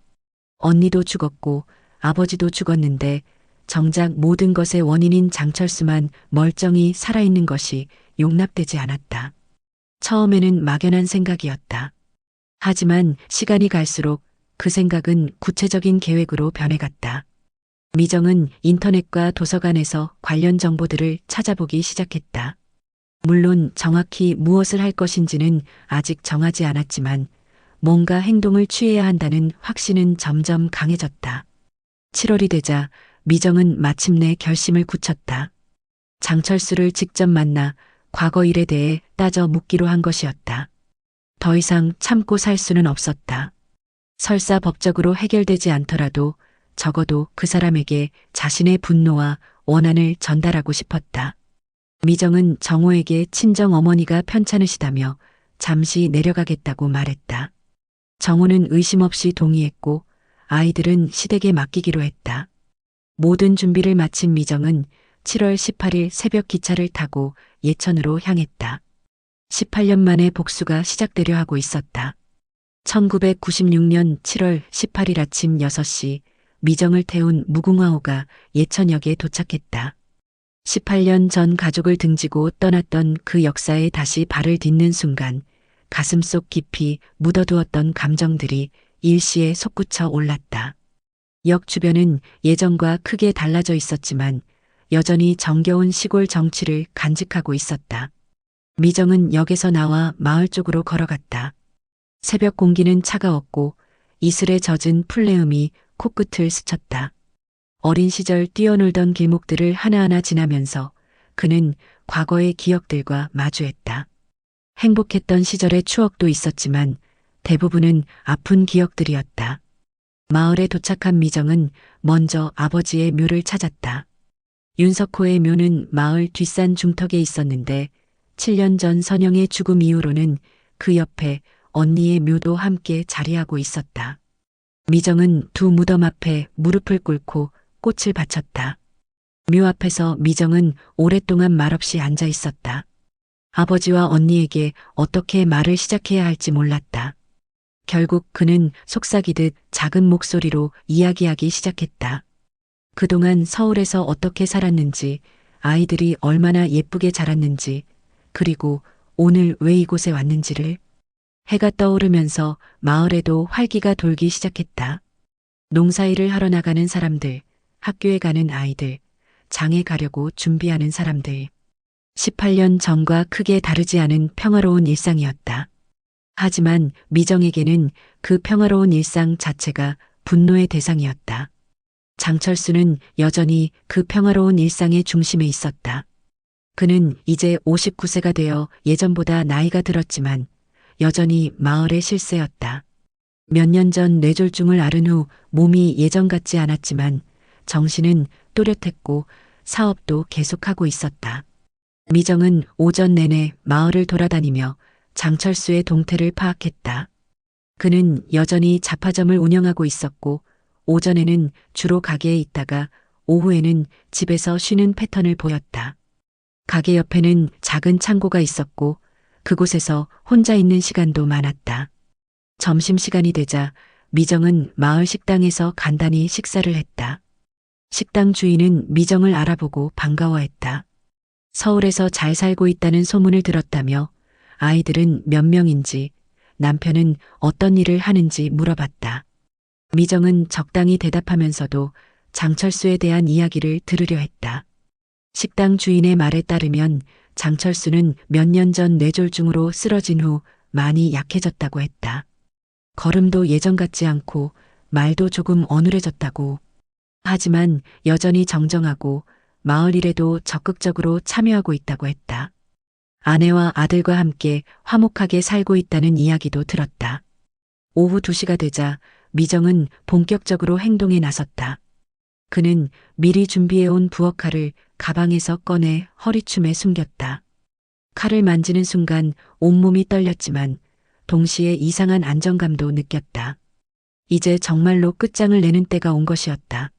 언니도 죽었고 아버지도 죽었는데 정작 모든 것의 원인인 장철수만 멀쩡히 살아있는 것이 용납되지 않았다. 처음에는 막연한 생각이었다. 하지만 시간이 갈수록 그 생각은 구체적인 계획으로 변해갔다. 미정은 인터넷과 도서관에서 관련 정보들을 찾아보기 시작했다. 물론 정확히 무엇을 할 것인지는 아직 정하지 않았지만 뭔가 행동을 취해야 한다는 확신은 점점 강해졌다. 7월이 되자 미정은 마침내 결심을 굳혔다. 장철수를 직접 만나 과거 일에 대해 따져 묻기로 한 것이었다. 더 이상 참고 살 수는 없었다. 설사 법적으로 해결되지 않더라도 적어도 그 사람에게 자신의 분노와 원한을 전달하고 싶었다. 미정은 정호에게 친정 어머니가 편찮으시다며 잠시 내려가겠다고 말했다. 정호는 의심 없이 동의했고 아이들은 시댁에 맡기기로 했다. 모든 준비를 마친 미정은 7월 18일 새벽 기차를 타고 예천으로 향했다. 18년 만에 복수가 시작되려 하고 있었다. 1996년 7월 18일 아침 6시 미정을 태운 무궁화호가 예천역에 도착했다. 18년 전 가족을 등지고 떠났던 그 역사에 다시 발을 딛는 순간 가슴속 깊이 묻어두었던 감정들이 일시에 솟구쳐 올랐다. 역 주변은 예전과 크게 달라져 있었지만 여전히 정겨운 시골 정취를 간직하고 있었다. 미정은 역에서 나와 마을 쪽으로 걸어갔다. 새벽 공기는 차가웠고 이슬에 젖은 풀내음이 코끝을 스쳤다. 어린 시절 뛰어놀던 길목들을 하나하나 지나면서 그는 과거의 기억들과 마주했다. 행복했던 시절의 추억도 있었지만 대부분은 아픈 기억들이었다. 마을에 도착한 미정은 먼저 아버지의 묘를 찾았다. 윤석호의 묘는 마을 뒷산 중턱에 있었는데 7년 전 선영의 죽음 이후로는 그 옆에 언니의 묘도 함께 자리하고 있었다. 미정은 두 무덤 앞에 무릎을 꿇고 꽃을 바쳤다. 묘 앞에서 미정은 오랫동안 말없이 앉아 있었다. 아버지와 언니에게 어떻게 말을 시작해야 할지 몰랐다. 결국 그는 속삭이듯 작은 목소리로 이야기하기 시작했다. 그동안 서울에서 어떻게 살았는지, 아이들이 얼마나 예쁘게 자랐는지, 그리고 오늘 왜 이곳에 왔는지를. 해가 떠오르면서 마을에도 활기가 돌기 시작했다. 농사일을 하러 나가는 사람들, 학교에 가는 아이들, 장에 가려고 준비하는 사람들. 18년 전과 크게 다르지 않은 평화로운 일상이었다. 하지만 미정에게는 그 평화로운 일상 자체가 분노의 대상이었다. 장철수는 여전히 그 평화로운 일상의 중심에 있었다. 그는 이제 59세가 되어 예전보다 나이가 들었지만 여전히 마을의 실세였다. 몇 년 전 뇌졸중을 앓은 후 몸이 예전 같지 않았지만 정신은 또렷했고 사업도 계속하고 있었다. 미정은 오전 내내 마을을 돌아다니며 장철수의 동태를 파악했다. 그는 여전히 잡화점을 운영하고 있었고 오전에는 주로 가게에 있다가 오후에는 집에서 쉬는 패턴을 보였다. 가게 옆에는 작은 창고가 있었고 그곳에서 혼자 있는 시간도 많았다. 점심시간이 되자 미정은 마을 식당에서 간단히 식사를 했다. 식당 주인은 미정을 알아보고 반가워했다. 서울에서 잘 살고 있다는 소문을 들었다며 아이들은 몇 명인지 남편은 어떤 일을 하는지 물어봤다. 미정은 적당히 대답하면서도 장철수에 대한 이야기를 들으려 했다. 식당 주인의 말에 따르면 장철수는 몇 년 전 뇌졸중으로 쓰러진 후 많이 약해졌다고 했다. 걸음도 예전 같지 않고 말도 조금 어눌해졌다고. 하지만 여전히 정정하고 마을 일에도 적극적으로 참여하고 있다고 했다. 아내와 아들과 함께 화목하게 살고 있다는 이야기도 들었다. 오후 2시가 되자 미정은 본격적으로 행동에 나섰다. 그는 미리 준비해온 부엌칼을 가방에서 꺼내 허리춤에 숨겼다. 칼을 만지는 순간 온몸이 떨렸지만 동시에 이상한 안정감도 느꼈다. 이제 정말로 끝장을 내는 때가 온 것이었다.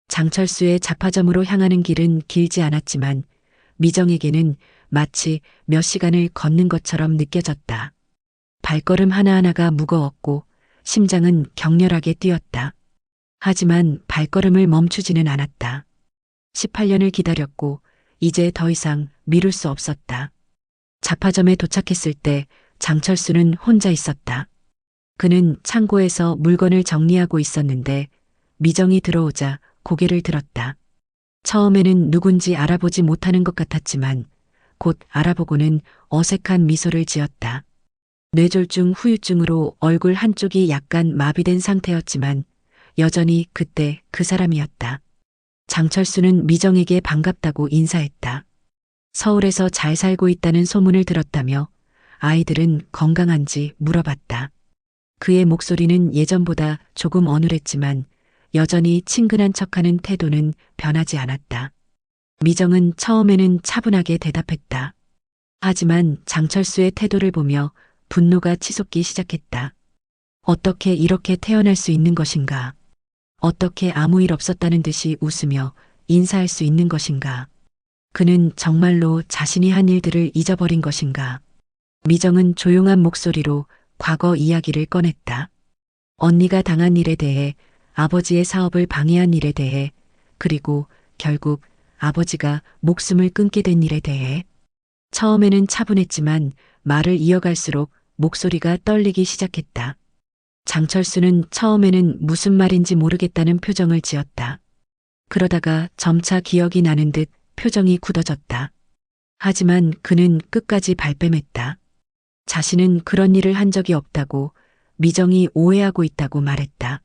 장철수의 잡화점으로 향하는 길은 길지 않았지만 미정에게는 마치 몇 시간을 걷는 것처럼 느껴졌다. 발걸음 하나하나가 무거웠고 심장은 격렬하게 뛰었다. 하지만 발걸음을 멈추지는 않았다. 18년을 기다렸고 이제 더 이상 미룰 수 없었다. 잡화점에 도착했을 때 장철수는 혼자 있었다. 그는 창고에서 물건을 정리하고 있었는데 미정이 들어오자 고개를 들었다. 처음에는 누군지 알아보지 못하는 것 같았지만 곧 알아보고는 어색한 미소를 지었다. 뇌졸중 후유증으로 얼굴 한쪽이 약간 마비된 상태였지만 여전히 그때 그 사람이었다. 장철수는 미정에게 반갑다고 인사했다. 서울에서 잘 살고 있다는 소문을 들었다며 아이들은 건강한지 물어봤다. 그의 목소리는 예전보다 조금 어눌했지만 여전히 친근한 척하는 태도는 변하지 않았다. 미정은 처음에는 차분하게 대답했다. 하지만 장철수의 태도를 보며 분노가 치솟기 시작했다. 어떻게 이렇게 태어날 수 있는 것인가? 어떻게 아무 일 없었다는 듯이 웃으며 인사할 수 있는 것인가? 그는 정말로 자신이 한 일들을 잊어버린 것인가? 미정은 조용한 목소리로 과거 이야기를 꺼냈다. 언니가 당한 일에 대해, 아버지의 사업을 방해한 일에 대해, 그리고 결국 아버지가 목숨을 끊게 된 일에 대해. 처음에는 차분했지만 말을 이어갈수록 목소리가 떨리기 시작했다. 장철수는 처음에는 무슨 말인지 모르겠다는 표정을 지었다. 그러다가 점차 기억이 나는 듯 표정이 굳어졌다. 하지만 그는 끝까지 발뺌했다. 자신은 그런 일을 한 적이 없다고, 미정이 오해하고 있다고 말했다.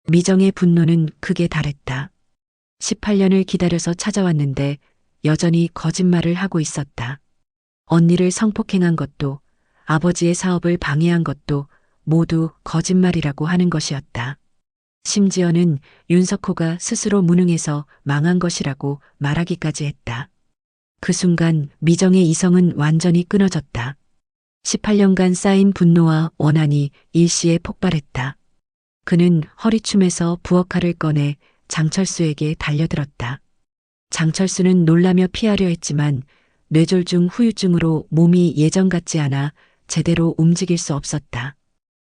미정의 분노는 극에 달했다. 18년을 기다려서 찾아왔는데 여전히 거짓말을 하고 있었다. 언니를 성폭행한 것도, 아버지의 사업을 방해한 것도 모두 거짓말이라고 하는 것이었다. 심지어는 윤석호가 스스로 무능해서 망한 것이라고 말하기까지 했다. 그 순간 미정의 이성은 완전히 끊어졌다. 18년간 쌓인 분노와 원한이 일시에 폭발했다. 그는 허리춤에서 부엌칼을 꺼내 장철수에게 달려들었다. 장철수는 놀라며 피하려 했지만 뇌졸중 후유증으로 몸이 예전 같지 않아 제대로 움직일 수 없었다.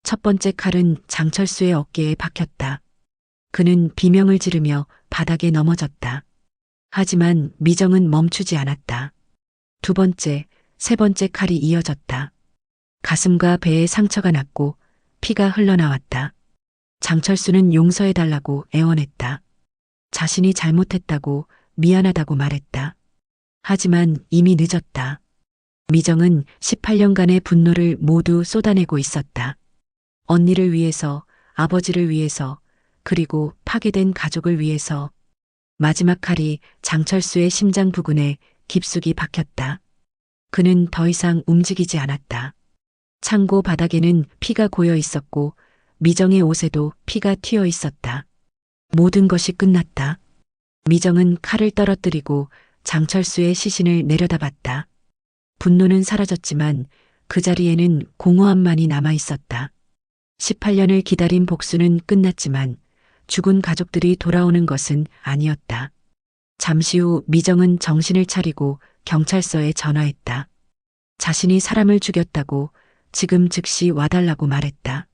첫 번째 칼은 장철수의 어깨에 박혔다. 그는 비명을 지르며 바닥에 넘어졌다. 하지만 미정은 멈추지 않았다. 두 번째, 세 번째 칼이 이어졌다. 가슴과 배에 상처가 났고 피가 흘러나왔다. 장철수는 용서해달라고 애원했다. 자신이 잘못했다고, 미안하다고 말했다. 하지만 이미 늦었다. 미정은 18년간의 분노를 모두 쏟아내고 있었다. 언니를 위해서, 아버지를 위해서, 그리고 파괴된 가족을 위해서. 마지막 칼이 장철수의 심장 부근에 깊숙이 박혔다. 그는 더 이상 움직이지 않았다. 창고 바닥에는 피가 고여 있었고 미정의 옷에도 피가 튀어 있었다. 모든 것이 끝났다. 미정은 칼을 떨어뜨리고 장철수의 시신을 내려다봤다. 분노는 사라졌지만 그 자리에는 공허함만이 남아 있었다. 18년을 기다린 복수는 끝났지만 죽은 가족들이 돌아오는 것은 아니었다. 잠시 후 미정은 정신을 차리고 경찰서에 전화했다. 자신이 사람을 죽였다고, 지금 즉시 와달라고 말했다.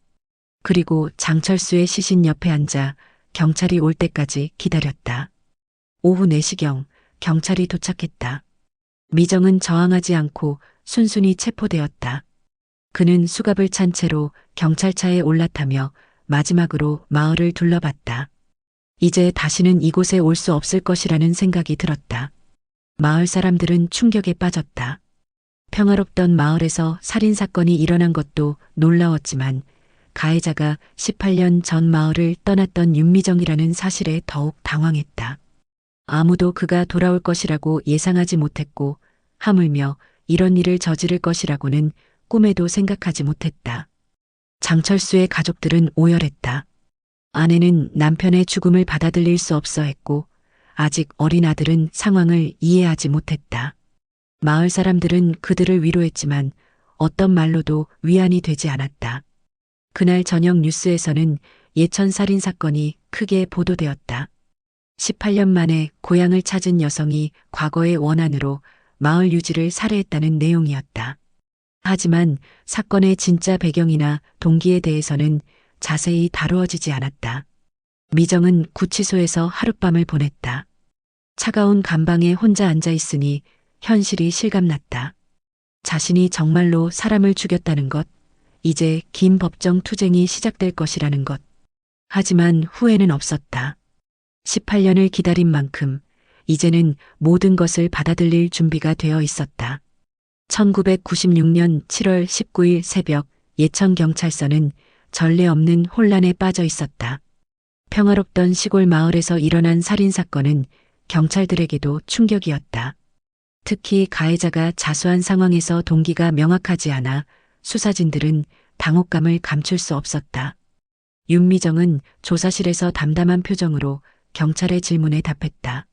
그리고 장철수의 시신 옆에 앉아 경찰이 올 때까지 기다렸다. 오후 4시경 경찰이 도착했다. 미정은 저항하지 않고 순순히 체포되었다. 그는 수갑을 찬 채로 경찰차에 올라타며 마지막으로 마을을 둘러봤다. 이제 다시는 이곳에 올 수 없을 것이라는 생각이 들었다. 마을 사람들은 충격에 빠졌다. 평화롭던 마을에서 살인사건이 일어난 것도 놀라웠지만 가해자가 18년 전 마을을 떠났던 윤미정이라는 사실에 더욱 당황했다. 아무도 그가 돌아올 것이라고 예상하지 못했고 하물며 이런 일을 저지를 것이라고는 꿈에도 생각하지 못했다. 장철수의 가족들은 오열했다. 아내는 남편의 죽음을 받아들일 수 없어 했고 아직 어린 아들은 상황을 이해하지 못했다. 마을 사람들은 그들을 위로했지만 어떤 말로도 위안이 되지 않았다. 그날 저녁 뉴스에서는 예천 살인 사건이 크게 보도되었다. 18년 만에 고향을 찾은 여성이 과거의 원한으로 마을 유지를 살해했다는 내용이었다. 하지만 사건의 진짜 배경이나 동기에 대해서는 자세히 다루어지지 않았다. 미정은 구치소에서 하룻밤을 보냈다. 차가운 감방에 혼자 앉아 있으니 현실이 실감났다. 자신이 정말로 사람을 죽였다는 것, 이제 긴 법정 투쟁이 시작될 것이라는 것. 하지만 후회는 없었다. 18년을 기다린 만큼 이제는 모든 것을 받아들일 준비가 되어 있었다. 1996년 7월 19일 새벽 예천경찰서는 전례 없는 혼란에 빠져 있었다. 평화롭던 시골 마을에서 일어난 살인사건은 경찰들에게도 충격이었다. 특히 가해자가 자수한 상황에서 동기가 명확하지 않아 수사진들은 당혹감을 감출 수 없었다. 윤미정은 조사실에서 담담한 표정으로 경찰의 질문에 답했다.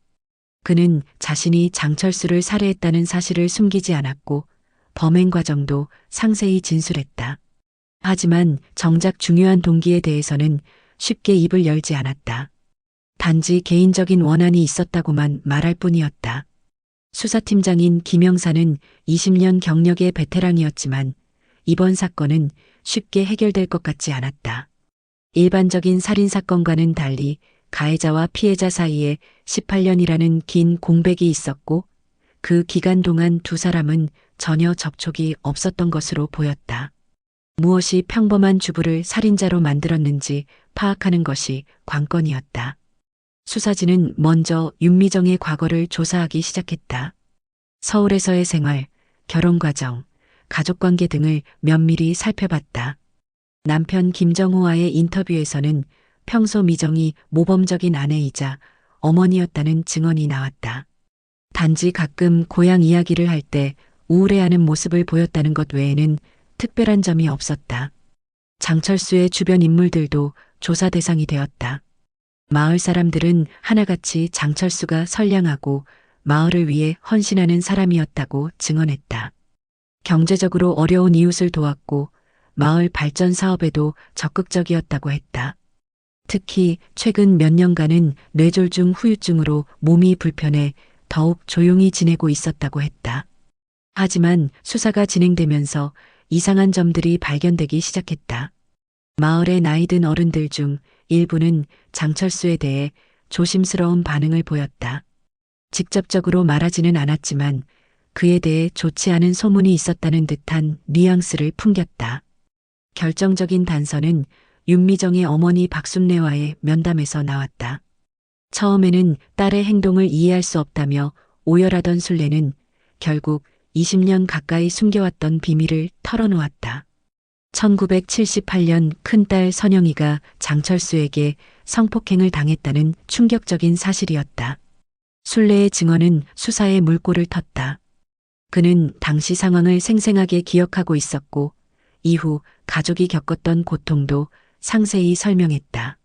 그는 자신이 장철수를 살해했다는 사실을 숨기지 않았고 범행 과정도 상세히 진술했다. 하지만 정작 중요한 동기에 대해서는 쉽게 입을 열지 않았다. 단지 개인적인 원한이 있었다고만 말할 뿐이었다. 수사팀장인 김영사는 20년 경력의 베테랑이었지만 이번 사건은 쉽게 해결될 것 같지 않았다. 일반적인 살인사건과는 달리 가해자와 피해자 사이에 18년이라는 긴 공백이 있었고 그 기간 동안 두 사람은 전혀 접촉이 없었던 것으로 보였다. 무엇이 평범한 주부를 살인자로 만들었는지 파악하는 것이 관건이었다. 수사진은 먼저 윤미정의 과거를 조사하기 시작했다. 서울에서의 생활, 결혼 과정, 가족관계 등을 면밀히 살펴봤다. 남편 김정호와의 인터뷰에서는 평소 미정이 모범적인 아내이자 어머니였다는 증언이 나왔다. 단지 가끔 고향 이야기를 할 때 우울해하는 모습을 보였다는 것 외에는 특별한 점이 없었다. 장철수의 주변 인물들도 조사 대상이 되었다. 마을 사람들은 하나같이 장철수가 선량하고 마을을 위해 헌신하는 사람이었다고 증언했다. 경제적으로 어려운 이웃을 도왔고 마을 발전 사업에도 적극적이었다고 했다. 특히 최근 몇 년간은 뇌졸중 후유증으로 몸이 불편해 더욱 조용히 지내고 있었다고 했다. 하지만 수사가 진행되면서 이상한 점들이 발견되기 시작했다. 마을의 나이든 어른들 중 일부는 장철수에 대해 조심스러운 반응을 보였다. 직접적으로 말하지는 않았지만 그에 대해 좋지 않은 소문이 있었다는 듯한 뉘앙스를 풍겼다. 결정적인 단서는 윤미정의 어머니 박순례와의 면담에서 나왔다. 처음에는 딸의 행동을 이해할 수 없다며 오열하던 순례는 결국 20년 가까이 숨겨왔던 비밀을 털어놓았다. 1978년 큰딸 선영이가 장철수에게 성폭행을 당했다는 충격적인 사실이었다. 순례의 증언은 수사의 물꼬를 텄다. 그는 당시 상황을 생생하게 기억하고 있었고 이후 가족이 겪었던 고통도 상세히 설명했다.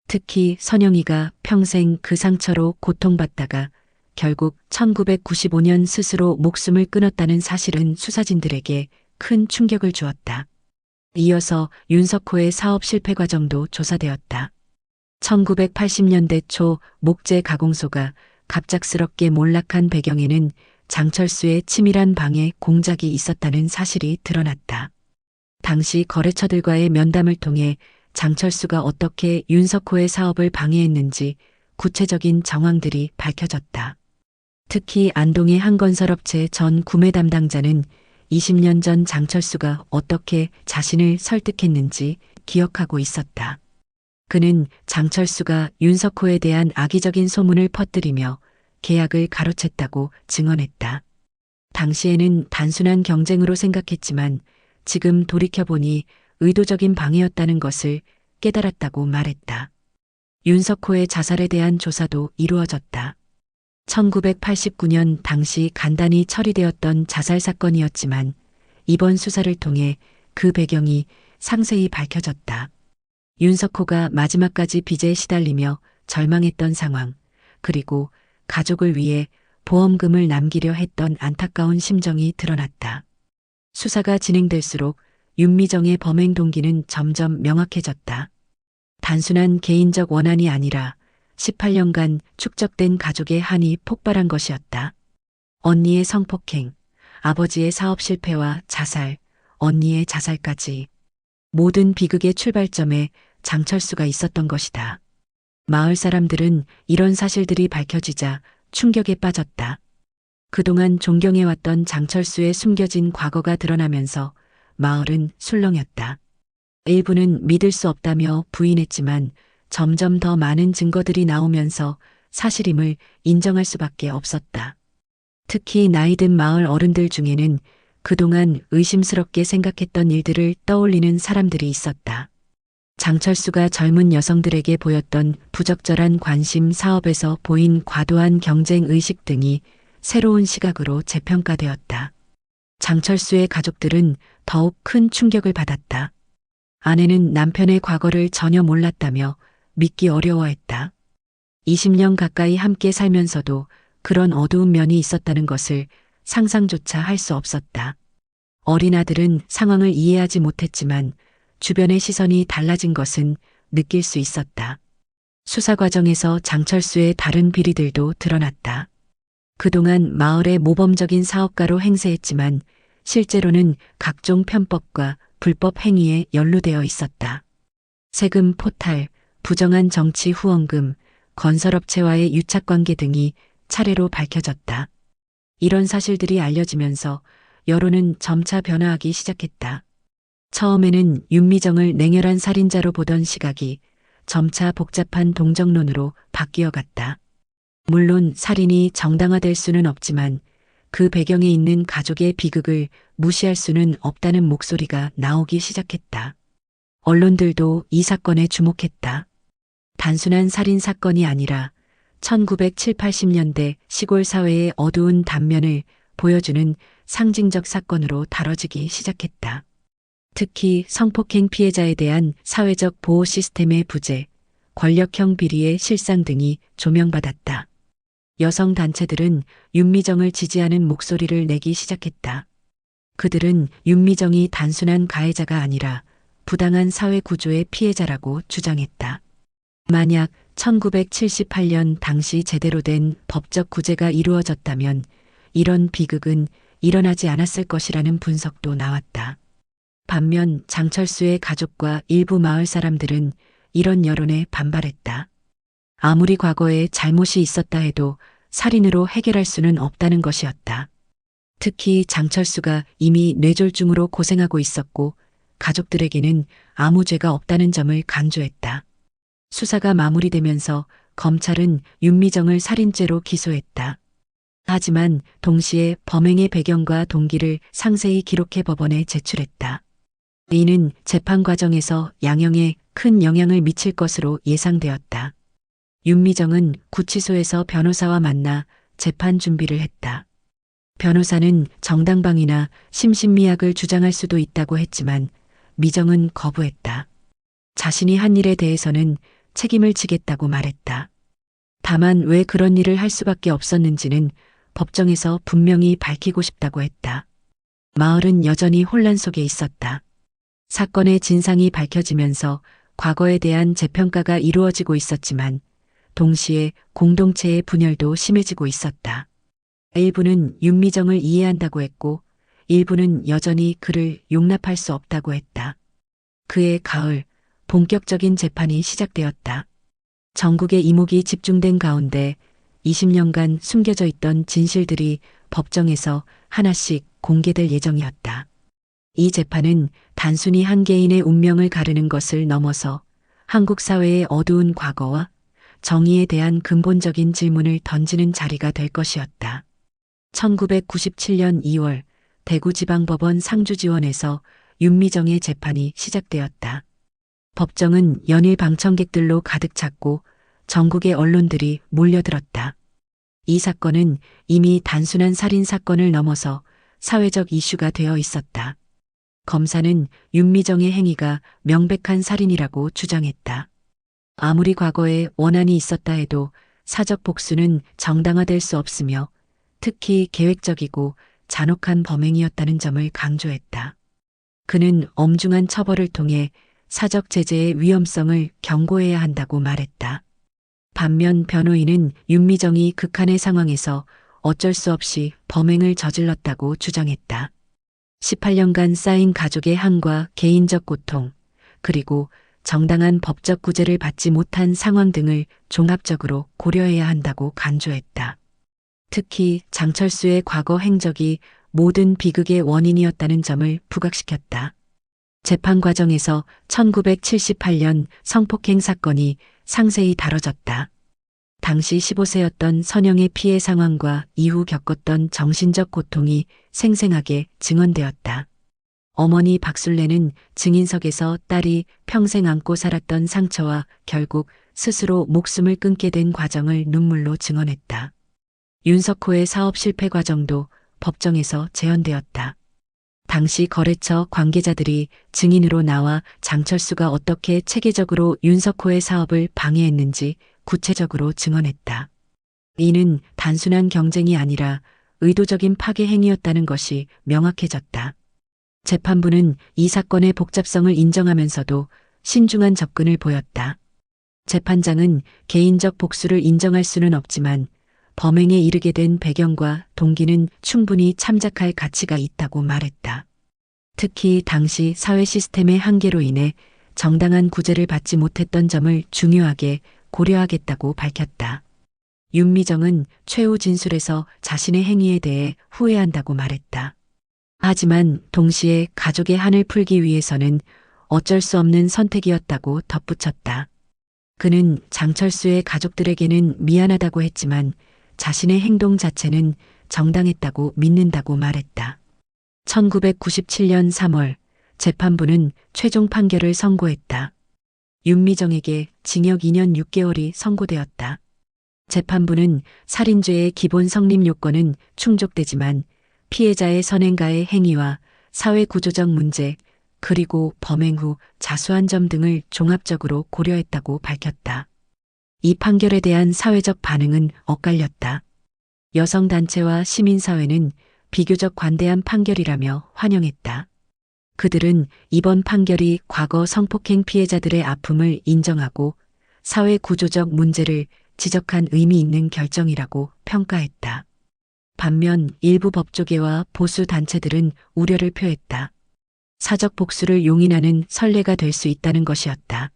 특히 선영이가 평생 그 상처로 고통받다가 결국 1995년 스스로 목숨을 끊었다는 사실은 수사진들에게 큰 충격을 주었다. 이어서 윤석호의 사업 실패 과정도 조사되었다. 1980년대 초 목재 가공소가 갑작스럽게 몰락한 배경에는 장철수의 치밀한 방해 공작이 있었다는 사실이 드러났다. 당시 거래처들과의 면담을 통해 장철수가 어떻게 윤석호의 사업을 방해했는지 구체적인 정황들이 밝혀졌다. 특히 안동의 한 건설업체 전 구매 담당자는 20년 전 장철수가 어떻게 자신을 설득했는지 기억하고 있었다. 그는 장철수가 윤석호에 대한 악의적인 소문을 퍼뜨리며 계약을 가로챘다고 증언했다. 당시에는 단순한 경쟁으로 생각했지만 지금 돌이켜보니 의도적인 방해였다는 것을 깨달았다고 말했다. 윤석호의 자살에 대한 조사도 이루어졌다. 1989년 당시 간단히 처리되었던 자살 사건이었지만 이번 수사를 통해 그 배경이 상세히 밝혀졌다. 윤석호가 마지막까지 빚에 시달리며 절망했던 상황, 그리고 가족을 위해 보험금을 남기려 했던 안타까운 심정이 드러났다. 수사가 진행될수록 윤미정의 범행 동기는 점점 명확해졌다. 단순한 개인적 원한이 아니라 18년간 축적된 가족의 한이 폭발한 것이었다. 언니의 성폭행, 아버지의 사업 실패와 자살, 언니의 자살까지 모든 비극의 출발점에 장철수가 있었던 것이다. 마을 사람들은 이런 사실들이 밝혀지자 충격에 빠졌다. 그동안 존경해왔던 장철수의 숨겨진 과거가 드러나면서 마을은 술렁였다. 일부는 믿을 수 없다며 부인했지만 점점 더 많은 증거들이 나오면서 사실임을 인정할 수밖에 없었다. 특히 나이든 마을 어른들 중에는 그동안 의심스럽게 생각했던 일들을 떠올리는 사람들이 있었다. 장철수가 젊은 여성들에게 보였던 부적절한 관심, 사업에서 보인 과도한 경쟁 의식 등이 새로운 시각으로 재평가되었다. 장철수의 가족들은 더욱 큰 충격을 받았다. 아내는 남편의 과거를 전혀 몰랐다며 믿기 어려워했다. 20년 가까이 함께 살면서도 그런 어두운 면이 있었다는 것을 상상조차 할 수 없었다. 어린 아들은 상황을 이해하지 못했지만 주변의 시선이 달라진 것은 느낄 수 있었다. 수사 과정에서 장철수의 다른 비리들도 드러났다. 그동안 마을의 모범적인 사업가로 행세했지만 실제로는 각종 편법과 불법 행위에 연루되어 있었다. 세금 포탈, 부정한 정치 후원금, 건설업체와의 유착관계 등이 차례로 밝혀졌다. 이런 사실들이 알려지면서 여론은 점차 변화하기 시작했다. 처음에는 윤미정을 냉혈한 살인자로 보던 시각이 점차 복잡한 동정론으로 바뀌어 갔다. 물론 살인이 정당화될 수는 없지만 그 배경에 있는 가족의 비극을 무시할 수는 없다는 목소리가 나오기 시작했다. 언론들도 이 사건에 주목했다. 단순한 살인 사건이 아니라 1970, 80년대 시골 사회의 어두운 단면을 보여주는 상징적 사건으로 다뤄지기 시작했다. 특히 성폭행 피해자에 대한 사회적 보호 시스템의 부재, 권력형 비리의 실상 등이 조명받았다. 여성 단체들은 윤미정을 지지하는 목소리를 내기 시작했다. 그들은 윤미정이 단순한 가해자가 아니라 부당한 사회 구조의 피해자라고 주장했다. 만약 1978년 당시 제대로 된 법적 구제가 이루어졌다면 이런 비극은 일어나지 않았을 것이라는 분석도 나왔다. 반면 장철수의 가족과 일부 마을 사람들은 이런 여론에 반발했다. 아무리 과거에 잘못이 있었다 해도 살인으로 해결할 수는 없다는 것이었다. 특히 장철수가 이미 뇌졸중으로 고생하고 있었고 가족들에게는 아무 죄가 없다는 점을 강조했다. 수사가 마무리되면서 검찰은 윤미정을 살인죄로 기소했다. 하지만 동시에 범행의 배경과 동기를 상세히 기록해 법원에 제출했다. 이는 재판 과정에서 양형에 큰 영향을 미칠 것으로 예상되었다. 윤미정은 구치소에서 변호사와 만나 재판 준비를 했다. 변호사는 정당방위나 심신미약을 주장할 수도 있다고 했지만 미정은 거부했다. 자신이 한 일에 대해서는 책임을 지겠다고 말했다. 다만 왜 그런 일을 할 수밖에 없었는지는 법정에서 분명히 밝히고 싶다고 했다. 마을은 여전히 혼란 속에 있었다. 사건의 진상이 밝혀지면서 과거에 대한 재평가가 이루어지고 있었지만 동시에 공동체의 분열도 심해지고 있었다. 일부는 윤미정을 이해한다고 했고 일부는 여전히 그를 용납할 수 없다고 했다. 그해 가을 본격적인 재판이 시작되었다. 전국의 이목이 집중된 가운데 20년간 숨겨져 있던 진실들이 법정에서 하나씩 공개될 예정이었다. 이 재판은 단순히 한 개인의 운명을 가르는 것을 넘어서 한국 사회의 어두운 과거와 정의에 대한 근본적인 질문을 던지는 자리가 될 것이었다. 1997년 2월 대구지방법원 상주지원에서 윤미정의 재판이 시작되었다. 법정은 연일 방청객들로 가득 찼고 전국의 언론들이 몰려들었다. 이 사건은 이미 단순한 살인 사건을 넘어서 사회적 이슈가 되어 있었다. 검사는 윤미정의 행위가 명백한 살인이라고 주장했다. 아무리 과거에 원한이 있었다 해도 사적 복수는 정당화될 수 없으며 특히 계획적이고 잔혹한 범행이었다는 점을 강조했다. 그는 엄중한 처벌을 통해 사적 제재의 위험성을 경고해야 한다고 말했다. 반면 변호인은 윤미정이 극한의 상황에서 어쩔 수 없이 범행을 저질렀다고 주장했다. 18년간 쌓인 가족의 한과 개인적 고통, 그리고 정당한 법적 구제를 받지 못한 상황 등을 종합적으로 고려해야 한다고 간주했다. 특히 장철수의 과거 행적이 모든 비극의 원인이었다는 점을 부각시켰다. 재판 과정에서 1978년 성폭행 사건이 상세히 다뤄졌다. 당시 15세였던 선영의 피해 상황과 이후 겪었던 정신적 고통이 생생하게 증언되었다. 어머니 박술래는 증인석에서 딸이 평생 안고 살았던 상처와 결국 스스로 목숨을 끊게 된 과정을 눈물로 증언했다. 윤석호의 사업 실패 과정도 법정에서 재현되었다. 당시 거래처 관계자들이 증인으로 나와 장철수가 어떻게 체계적으로 윤석호의 사업을 방해했는지 구체적으로 증언했다. 이는 단순한 경쟁이 아니라 의도적인 파괴 행위였다는 것이 명확해졌다. 재판부는 이 사건의 복잡성을 인정하면서도 신중한 접근을 보였다. 재판장은 개인적 복수를 인정할 수는 없지만 범행에 이르게 된 배경과 동기는 충분히 참작할 가치가 있다고 말했다. 특히 당시 사회 시스템의 한계로 인해 정당한 구제를 받지 못했던 점을 중요하게 고려하겠다고 밝혔다. 윤미정은 최후 진술에서 자신의 행위에 대해 후회한다고 말했다. 하지만 동시에 가족의 한을 풀기 위해서는 어쩔 수 없는 선택이었다고 덧붙였다. 그는 장철수의 가족들에게는 미안하다고 했지만 자신의 행동 자체는 정당했다고 믿는다고 말했다. 1997년 3월 재판부는 최종 판결을 선고했다. 윤미정에게 징역 2년 6개월이 선고되었다. 재판부는 살인죄의 기본 성립 요건은 충족되지만 피해자의 선행가의 행위와 사회 구조적 문제, 그리고 범행 후 자수한 점 등을 종합적으로 고려했다고 밝혔다. 이 판결에 대한 사회적 반응은 엇갈렸다. 여성단체와 시민사회는 비교적 관대한 판결이라며 환영했다. 그들은 이번 판결이 과거 성폭행 피해자들의 아픔을 인정하고 사회 구조적 문제를 지적한 의미 있는 결정이라고 평가했다. 반면 일부 법조계와 보수 단체들은 우려를 표했다. 사적 복수를 용인하는 선례가 될 수 있다는 것이었다.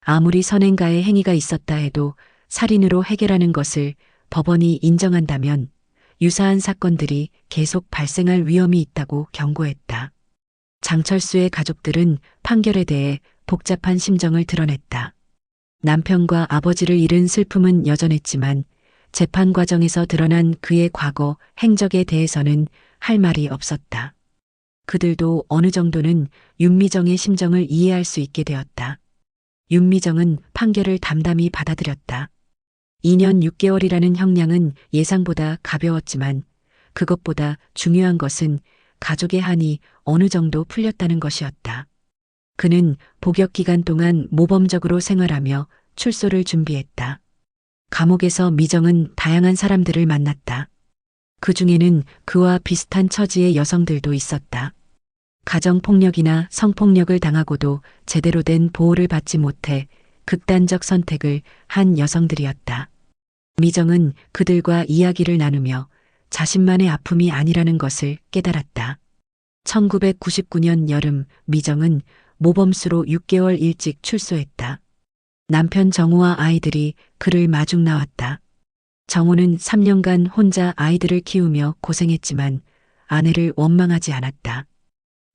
아무리 선행가의 행위가 있었다 해도 살인으로 해결하는 것을 법원이 인정한다면 유사한 사건들이 계속 발생할 위험이 있다고 경고했다. 장철수의 가족들은 판결에 대해 복잡한 심정을 드러냈다. 남편과 아버지를 잃은 슬픔은 여전했지만 재판 과정에서 드러난 그의 과거 행적에 대해서는 할 말이 없었다. 그들도 어느 정도는 윤미정의 심정을 이해할 수 있게 되었다. 윤미정은 판결을 담담히 받아들였다. 2년 6개월이라는 형량은 예상보다 가벼웠지만 그것보다 중요한 것은 가족의 한이 어느 정도 풀렸다는 것이었다. 그는 복역 기간 동안 모범적으로 생활하며 출소를 준비했다. 감옥에서 미정은 다양한 사람들을 만났다. 그 중에는 그와 비슷한 처지의 여성들도 있었다. 가정폭력이나 성폭력을 당하고도 제대로 된 보호를 받지 못해 극단적 선택을 한 여성들이었다. 미정은 그들과 이야기를 나누며 자신만의 아픔이 아니라는 것을 깨달았다. 1999년 여름 미정은 모범수로 6개월 일찍 출소했다. 남편 정우와 아이들이 그를 마중 나왔다. 정우는 3년간 혼자 아이들을 키우며 고생했지만 아내를 원망하지 않았다.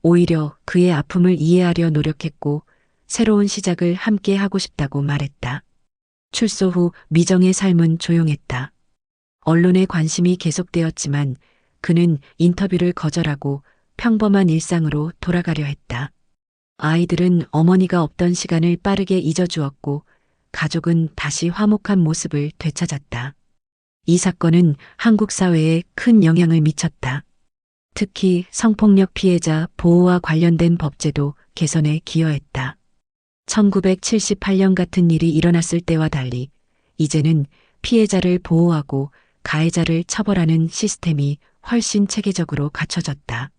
오히려 그의 아픔을 이해하려 노력했고 새로운 시작을 함께 하고 싶다고 말했다. 출소 후 미정의 삶은 조용했다. 언론의 관심이 계속되었지만 그는 인터뷰를 거절하고 평범한 일상으로 돌아가려 했다. 아이들은 어머니가 없던 시간을 빠르게 잊어주었고 가족은 다시 화목한 모습을 되찾았다. 이 사건은 한국 사회에 큰 영향을 미쳤다. 특히 성폭력 피해자 보호와 관련된 법제도 개선에 기여했다. 1978년 같은 일이 일어났을 때와 달리 이제는 피해자를 보호하고 가해자를 처벌하는 시스템이 훨씬 체계적으로 갖춰졌다.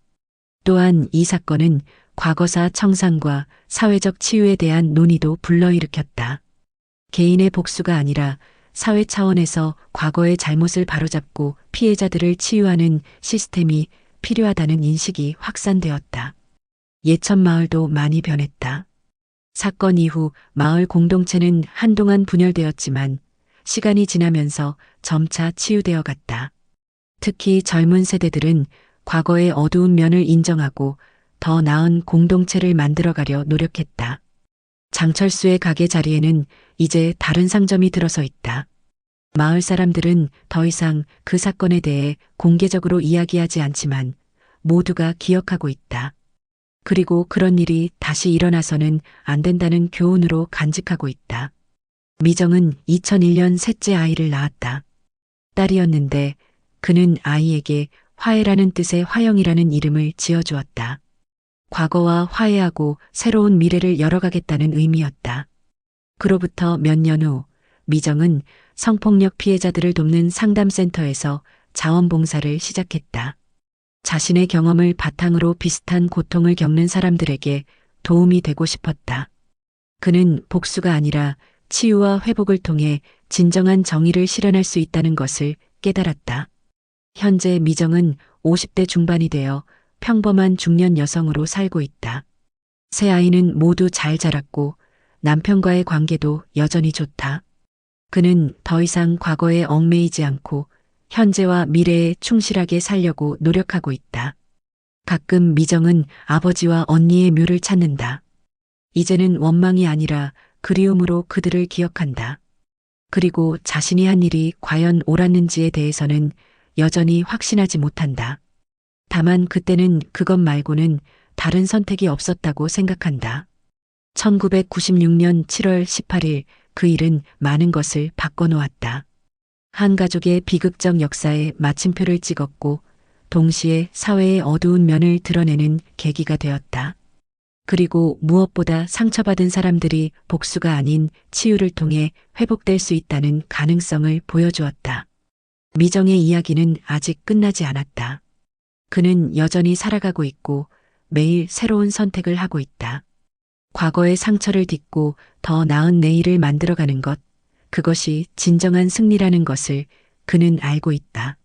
또한 이 사건은 과거사 청산과 사회적 치유에 대한 논의도 불러일으켰다. 개인의 복수가 아니라 사회 차원에서 과거의 잘못을 바로잡고 피해자들을 치유하는 시스템이 필요하다는 인식이 확산되었다. 예천 마을도 많이 변했다. 사건 이후 마을 공동체는 한동안 분열되었지만 시간이 지나면서 점차 치유되어 갔다. 특히 젊은 세대들은 과거의 어두운 면을 인정하고 더 나은 공동체를 만들어가려 노력했다. 장철수의 가게 자리에는 이제 다른 상점이 들어서 있다. 마을 사람들은 더 이상 그 사건에 대해 공개적으로 이야기하지 않지만 모두가 기억하고 있다. 그리고 그런 일이 다시 일어나서는 안 된다는 교훈으로 간직하고 있다. 미정은 2001년 셋째 아이를 낳았다. 딸이었는데 그는 아이에게 화해라는 뜻의 화영이라는 이름을 지어주었다. 과거와 화해하고 새로운 미래를 열어가겠다는 의미였다. 그로부터 몇 년 후 미정은 성폭력 피해자들을 돕는 상담센터에서 자원봉사를 시작했다. 자신의 경험을 바탕으로 비슷한 고통을 겪는 사람들에게 도움이 되고 싶었다. 그는 복수가 아니라 치유와 회복을 통해 진정한 정의를 실현할 수 있다는 것을 깨달았다. 현재 미정은 50대 중반이 되어 평범한 중년 여성으로 살고 있다. 세 아이는 모두 잘 자랐고 남편과의 관계도 여전히 좋다. 그는 더 이상 과거에 얽매이지 않고 현재와 미래에 충실하게 살려고 노력하고 있다. 가끔 미정은 아버지와 언니의 묘를 찾는다. 이제는 원망이 아니라 그리움으로 그들을 기억한다. 그리고 자신이 한 일이 과연 옳았는지에 대해서는 여전히 확신하지 못한다. 다만 그때는 그것 말고는 다른 선택이 없었다고 생각한다. 1996년 7월 18일 그 일은 많은 것을 바꿔놓았다. 한 가족의 비극적 역사에 마침표를 찍었고 동시에 사회의 어두운 면을 드러내는 계기가 되었다. 그리고 무엇보다 상처받은 사람들이 복수가 아닌 치유를 통해 회복될 수 있다는 가능성을 보여주었다. 미정의 이야기는 아직 끝나지 않았다. 그는 여전히 살아가고 있고 매일 새로운 선택을 하고 있다. 과거의 상처를 딛고 더 나은 내일을 만들어가는 것, 그것이 진정한 승리라는 것을 그는 알고 있다.